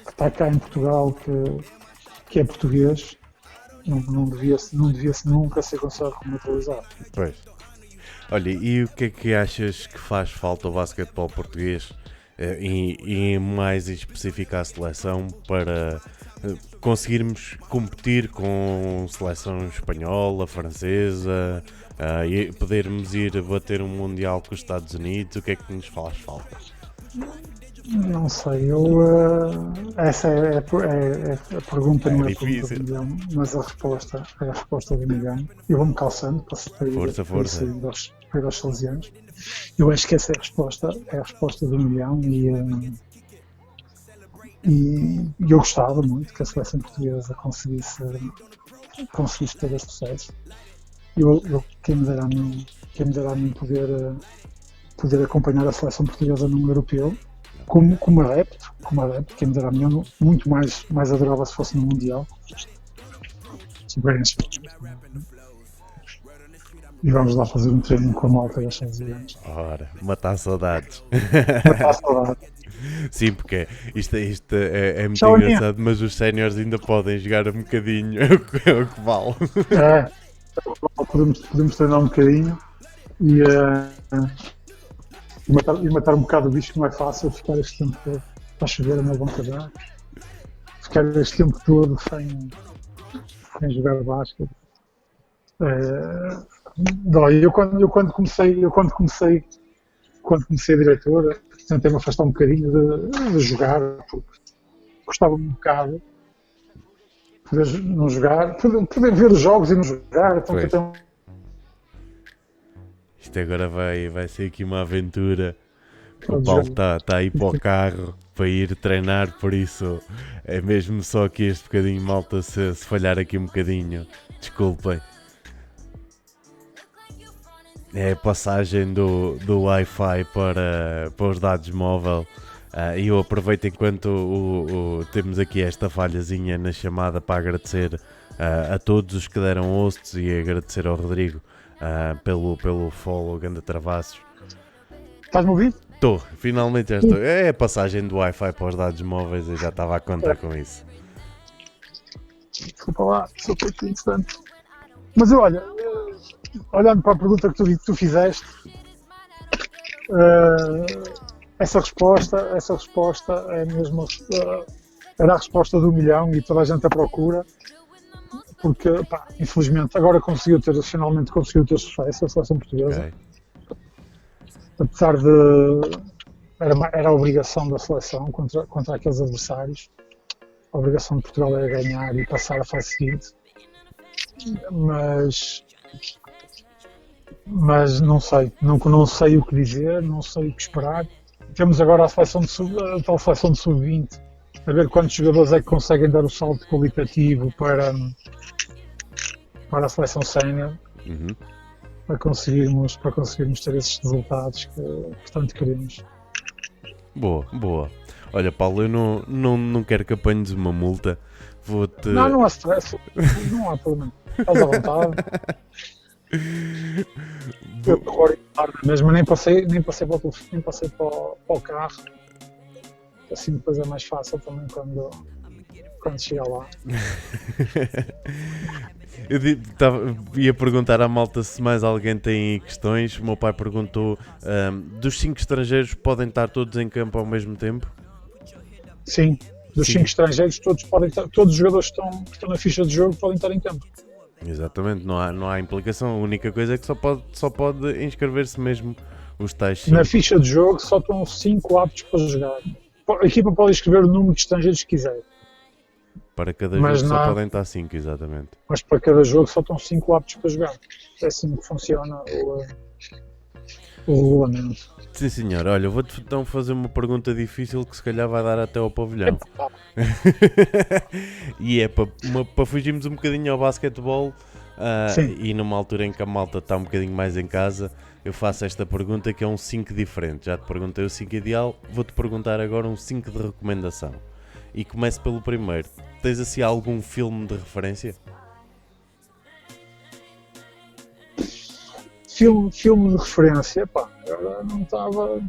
está cá em Portugal que é português não devia nunca ser considerado como naturalizado. Pois. Olha, e o que é que achas que faz falta ao basquetebol português e mais específico à seleção para conseguirmos competir com seleção espanhola, francesa e podermos ir bater um mundial com os Estados Unidos? O que é que nos faz falta? Não sei, essa é a pergunta, não é a pergunta do milhão, mas a resposta é a resposta do milhão. Eu vou-me calçando para ir aos salesianos. Eu acho que essa é a resposta do milhão e eu gostava muito que a seleção portuguesa conseguisse ter esse sucesso. Quem me dera a mim poder poder acompanhar a seleção portuguesa num europeu, como adepto, quem me dera a mim, muito mais adorava se fosse no Mundial. E vamos lá fazer um treino com a malta e aos 16 anos. Ora, matar saudades. Matar a saudade. Sim, porque isto é muito Tchau, engraçado, mas os séniores ainda podem jogar um bocadinho, é o que vale. Podemos treinar um bocadinho e matar um bocado o bicho, que não é fácil ficar este tempo todo. Está a chover, não é bom casar. Ficar este tempo todo sem jogar basquete. Eu quando comecei a diretora, tentei me afastar um bocadinho de jogar, porque gostava um bocado poder não jogar, poder ver os jogos e não jogar. Então, isto agora vai ser aqui uma aventura. O Paulo está aí para o carro para ir treinar, por isso é mesmo só aqui este bocadinho, malta, se falhar aqui um bocadinho, desculpem. É a passagem do Wi-Fi para os dados móvel. E eu aproveito enquanto temos aqui esta falhazinha na chamada para agradecer a todos os que deram hosts e agradecer ao Rodrigo pelo follow, ganda travassos. Estás-me a ouvir? Estou, finalmente já estou. É a passagem do Wi-Fi para os dados móveis, eu já estava a contar com isso. Desculpa lá, sou pouco interessante. Mas olha, olhando para a pergunta que tu fizeste, essa resposta é mesmo era a resposta do milhão e toda a gente a procura, porque infelizmente agora finalmente conseguiu ter sucesso a seleção portuguesa. Okay. Apesar de era a obrigação da seleção contra aqueles adversários, a obrigação de Portugal era ganhar e passar a fase seguinte, mas não sei o que dizer, não sei o que esperar. Temos agora a tal seleção de sub-20, a ver quantos jogadores é que conseguem dar o salto qualitativo para a seleção sénior. Uhum. Para conseguirmos ter esses resultados que tanto queremos. Boa. Olha, Paulo, eu não quero que apanhes uma multa. Vou-te... Não há stress, não há problema. Estás à vontade. Eu mesmo nem passei para o carro. Assim depois é mais fácil também quando chegar lá. Eu ia perguntar à malta se mais alguém tem questões. O meu pai perguntou, dos 5 estrangeiros podem estar todos em campo ao mesmo tempo? Sim, dos 5 estrangeiros todos os jogadores que estão na ficha de jogo podem estar em campo. Exatamente, não há implicação. A única coisa é que só pode inscrever-se mesmo os tais 5. Na ficha de jogo só estão 5 aptos para jogar. A equipa pode escrever o número de estrangeiros que quiser. Para cada jogo só podem estar 5, exatamente. Mas para cada jogo só estão 5 aptos para jogar. É assim que funciona o regulamento. Sim, senhor. Olha, vou-te então fazer uma pergunta difícil que se calhar vai dar até ao pavilhão. E é para fugirmos um bocadinho ao basquetebol e numa altura em que a malta está um bocadinho mais em casa, eu faço esta pergunta que é um 5 diferente. Já te perguntei o 5 ideal, vou-te perguntar agora um 5 de recomendação. E começo pelo primeiro. Tens assim algum filme de referência? Filme de referência, agora não estava.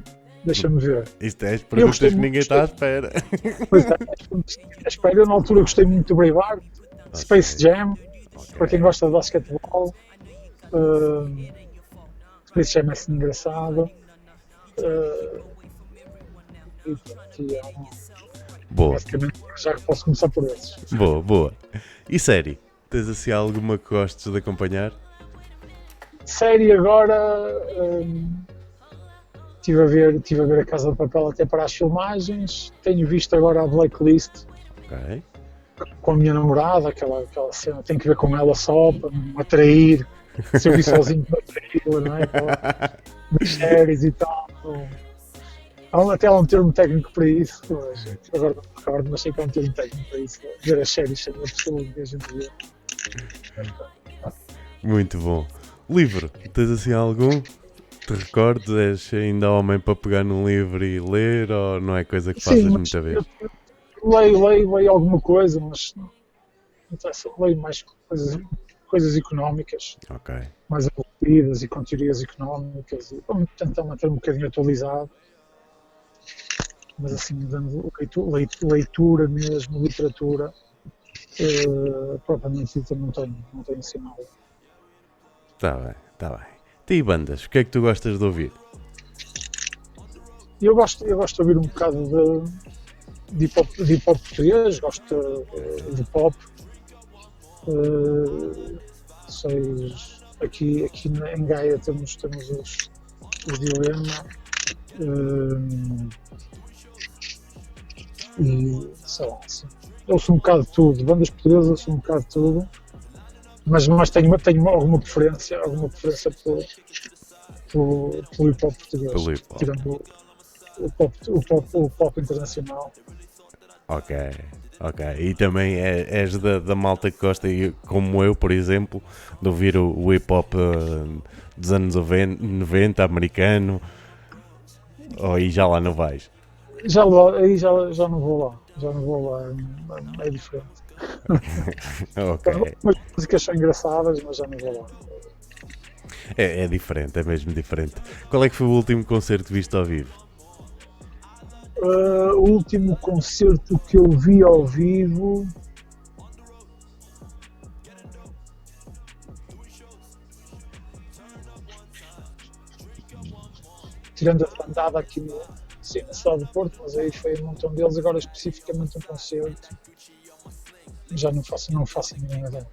Deixa-me ver. Isto é as perguntas que ninguém está à espera. Pois é, eu na altura gostei muito do Braveheart, Space Jam, para quem gosta de basquetebol. Space Jam é assim engraçado. Boa. Basicamente, já que posso começar por esses. Boa. E série? Tens assim alguma que gostes de acompanhar? Série agora. Estive a ver a Casa de Papel até para as filmagens. Tenho visto agora a Blacklist com a minha namorada, aquela cena. Tenho que ver com ela só para me atrair. Se eu vi sozinho para atraí-la, não é? Das séries e tal. Até ela um termo técnico para isso. Mas sei que há um termo técnico para isso. Ver as séries sem a pessoa que a gente vê. Muito bom. Livro, tens assim algum? te recordes, és ainda homem para pegar num livro e ler, ou não é coisa que fazes Sim, mas muita vez? leio alguma coisa, mas não interessa, leio mais coisas económicas, Ok. mais aborrecidas e com teorias económicas, e vamos tentar manter um bocadinho atualizado, mas assim, dando leitura mesmo, literatura, propriamente dita, não tenho assim nada. Está bem, está bem. E bandas, o que é que tu gostas de ouvir? E eu gosto de ouvir um bocado de hip hop português, gosto de pop. Sei, aqui em Gaia temos os Dilema e sei lá, assim, eu sou um bocado de tudo, bandas portuguesas eu sou um bocado de tudo, mas tenho alguma preferência pelo hip hop português, Pelo hip hop. tirando o pop internacional. Ok, ok. E também és da malta que gosta, como eu, por exemplo, de ouvir o hip hop dos anos 90, americano, ou aí já lá não vais? Aí já não vou lá, é diferente. Ok. Algumas músicas são engraçadas, mas já não vou lá. É diferente, é mesmo diferente. Qual é que foi o último concerto que viste ao vivo? O último concerto que eu vi ao vivo. Tirando a bandada aqui na cidade do Porto, mas aí foi um montão deles, agora especificamente um concerto. Já não faço a mínima ideia.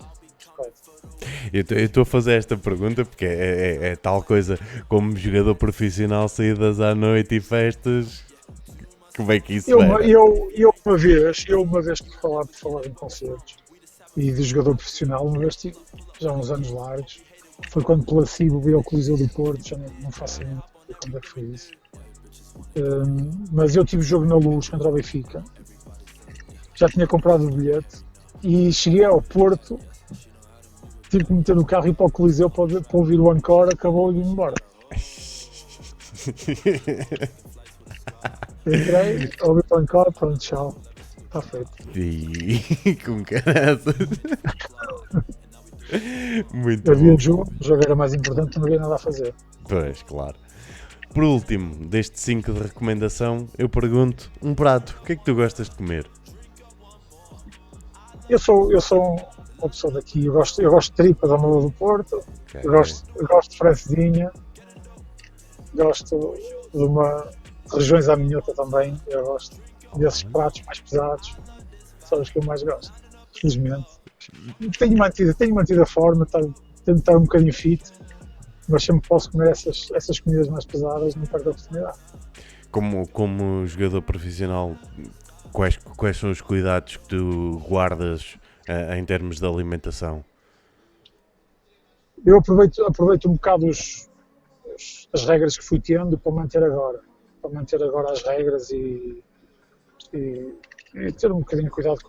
Eu estou a fazer esta pergunta porque é tal coisa como jogador profissional, saídas à noite e festas. Como é que isso Eu, era? uma vez por falar em concertos e de jogador profissional, uma vez tive, já há uns anos largos, foi quando Placebo veio ao Coliseu do Porto, já não faço a mínima ideia quando é que foi isso. Mas eu tive jogo na Luz contra o Benfica, já tinha comprado o bilhete e cheguei ao Porto, tive que meter no carro e ir para o Coliseu para ouvir o encore, acabou e vim embora. Entrei, ouvi o encore, pronto, tchau, está feito. E com caraças. Muito Havia bom. o jogo era mais importante, não havia nada a fazer. Pois, claro. Por último, deste 5 de recomendação, eu pergunto um prato. O que é que tu gostas de comer? Eu sou uma pessoa daqui, eu gosto de tripa da Mola do Porto, Okay. eu gosto de francesinha, gosto de regiões à minhota também, eu gosto desses pratos mais pesados, são os que eu mais gosto, felizmente. Tenho mantido a forma, tento estar um bocadinho fit, mas sempre posso comer essas comidas mais pesadas, não perco a oportunidade. Como jogador profissional, quais são os cuidados que tu guardas em termos de alimentação? Eu aproveito um bocado as regras que fui tendo para manter agora as regras e ter um bocadinho de cuidado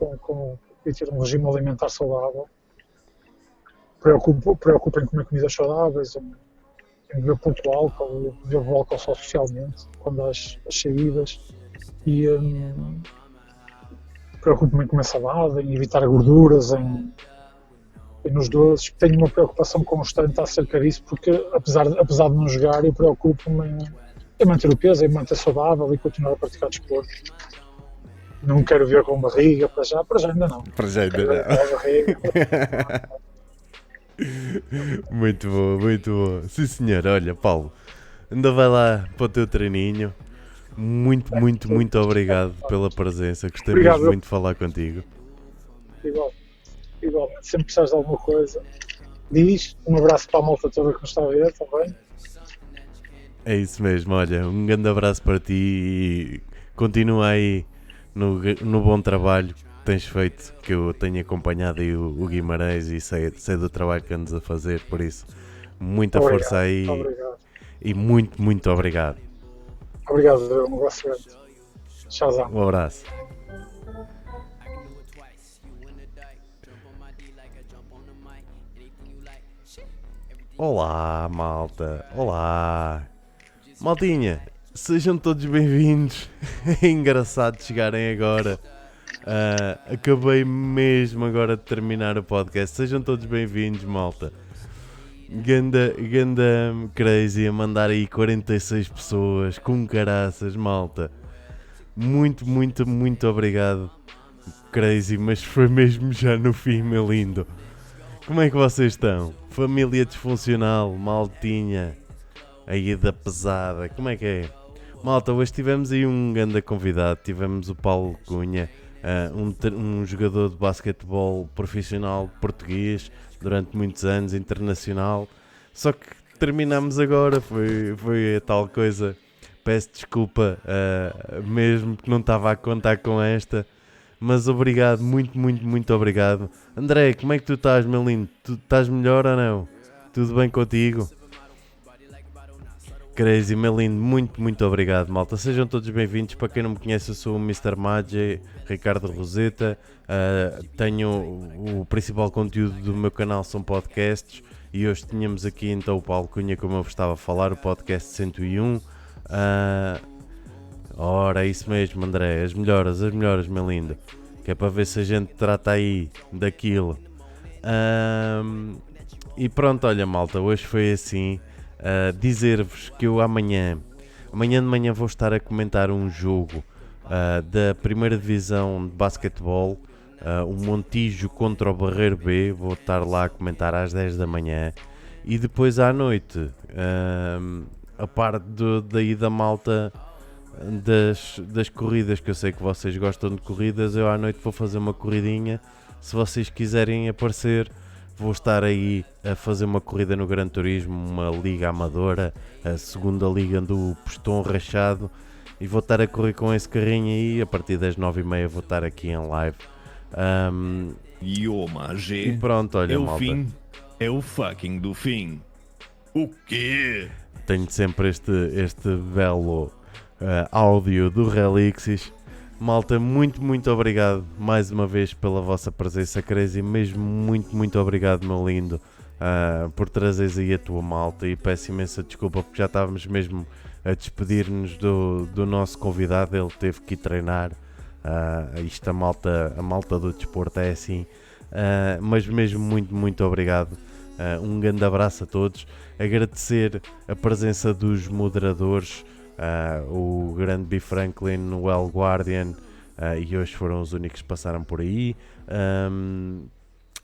e ter um regime alimentar saudável. Preocupo em comer comidas saudáveis, em beber pouco álcool, bebo álcool só socialmente, quando as saídas, e preocupo-me em comer salada, em evitar gorduras, nos doces. Tenho uma preocupação constante acerca disso, porque apesar de não jogar, eu preocupo-me em manter o peso, em manter saudável e continuar a praticar desporto. Não quero ver com barriga para já ainda não. Para já ainda Quero ver com a barriga. Muito bom, muito bom. Sim senhor, olha Paulo, ainda vai lá para o teu treininho. Muito obrigado pela presença. Gostei Obrigado. mesmo muito de falar contigo. Igualmente, sempre precisares de alguma coisa, diz. Um abraço para a malta toda que nos está a ver também. É isso mesmo, olha, um grande abraço para ti e continua aí no bom trabalho que tens feito, que eu tenho acompanhado aí o Guimarães e sei do trabalho que andas a fazer, por isso, muita força aí. Obrigado. E muito obrigado. Obrigado, um abraço grande. Tchauzão. Um abraço. Olá, malta. Olá. Maltinha, sejam todos bem-vindos. É engraçado chegarem agora. Acabei mesmo agora de terminar o podcast. Sejam todos bem-vindos, malta. Ganda crazy a mandar aí 46 pessoas com caraças, malta. Muito obrigado, crazy, mas foi mesmo já no fim, meu lindo. Como é que vocês estão? Família disfuncional, maltinha, aí da pesada, como é que é? Malta, hoje tivemos aí um grande convidado, tivemos o Paulo Cunha, um jogador de basquetebol profissional português, durante muitos anos, internacional, só que terminamos agora, foi a tal coisa, peço desculpa mesmo que não estava a contar com esta, mas obrigado, muito obrigado. André, como é que tu estás, meu lindo? Tu estás melhor ou não? Tudo bem contigo? Crazy, meu lindo, muito obrigado, malta. Sejam todos bem-vindos. Para quem não me conhece, eu sou o Mr. Maggi, Ricardo Roseta. Tenho o principal conteúdo do meu canal são podcasts. E hoje tínhamos aqui então o Paulo Cunha, como eu vos estava a falar, o podcast 101. Ora, é isso mesmo, André. As melhoras, meu lindo. Que é para ver se a gente trata aí daquilo. E pronto, olha, malta, hoje foi assim. Dizer-vos que eu amanhã de manhã vou estar a comentar um jogo da primeira divisão de basquetebol, o Montijo contra o Barreiro B. Vou estar lá a comentar às 10 da manhã. E depois à noite, a parte daí da malta das corridas, que eu sei que vocês gostam de corridas, eu à noite vou fazer uma corridinha. Se vocês quiserem aparecer, vou estar aí a fazer uma corrida no Gran Turismo, uma liga amadora, a segunda liga do Postão Rachado, e vou estar a correr com esse carrinho aí. A partir das 9h30 vou estar aqui em live. Magé, E pronto, olha, é o malta, fim, é o fucking do fim. O quê? tenho sempre este belo áudio do Relixis. Malta, muito obrigado mais uma vez pela vossa presença, Crazy. Mesmo muito obrigado, meu lindo, por trazeres aí a tua malta. E peço imensa desculpa porque já estávamos mesmo a despedir-nos do nosso convidado. Ele teve que ir treinar. Isto a malta do desporto é assim. Mas mesmo muito obrigado. Um grande abraço a todos. Agradecer a presença dos moderadores, o grande B. Franklin, o El Guardian, e hoje foram os únicos que passaram por aí.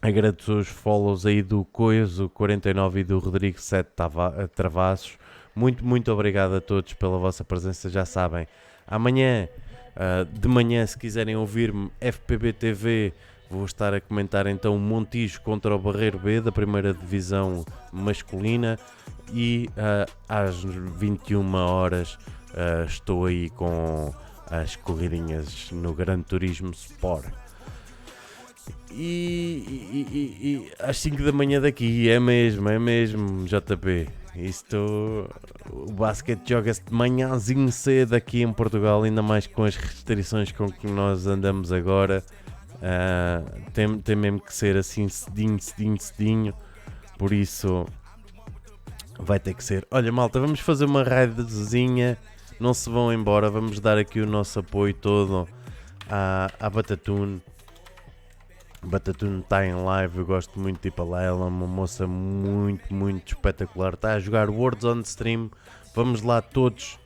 Agradeço os follows aí do Coiso 49 e do Rodrigo 7 Travassos. Muito obrigado a todos pela vossa presença. Já sabem, amanhã de manhã, se quiserem ouvir-me, FPB TV, vou estar a comentar então o Montijo contra o Barreiro B da primeira divisão masculina. E às 21 horas estou aí com as corridinhas no Gran Turismo Sport. E às 5 da manhã daqui, é mesmo, JP. O basquete joga-se de manhãzinho cedo aqui em Portugal, ainda mais com as restrições com que nós andamos agora. Tem mesmo que ser assim cedinho. Por isso vai ter que ser. Olha, malta, vamos fazer uma raidezinha. Não se vão embora. Vamos dar aqui o nosso apoio todo à Batatune. Batatune está em live. Eu gosto muito de ir para lá. Ela é uma moça muito espetacular. Está a jogar Words on Stream. Vamos lá todos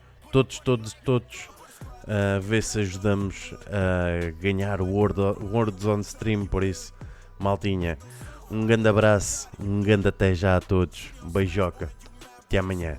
ver se ajudamos a ganhar o Words on Stream. Por isso, maltinha, um grande abraço, um grande até já a todos. Beijoca. Até amanhã.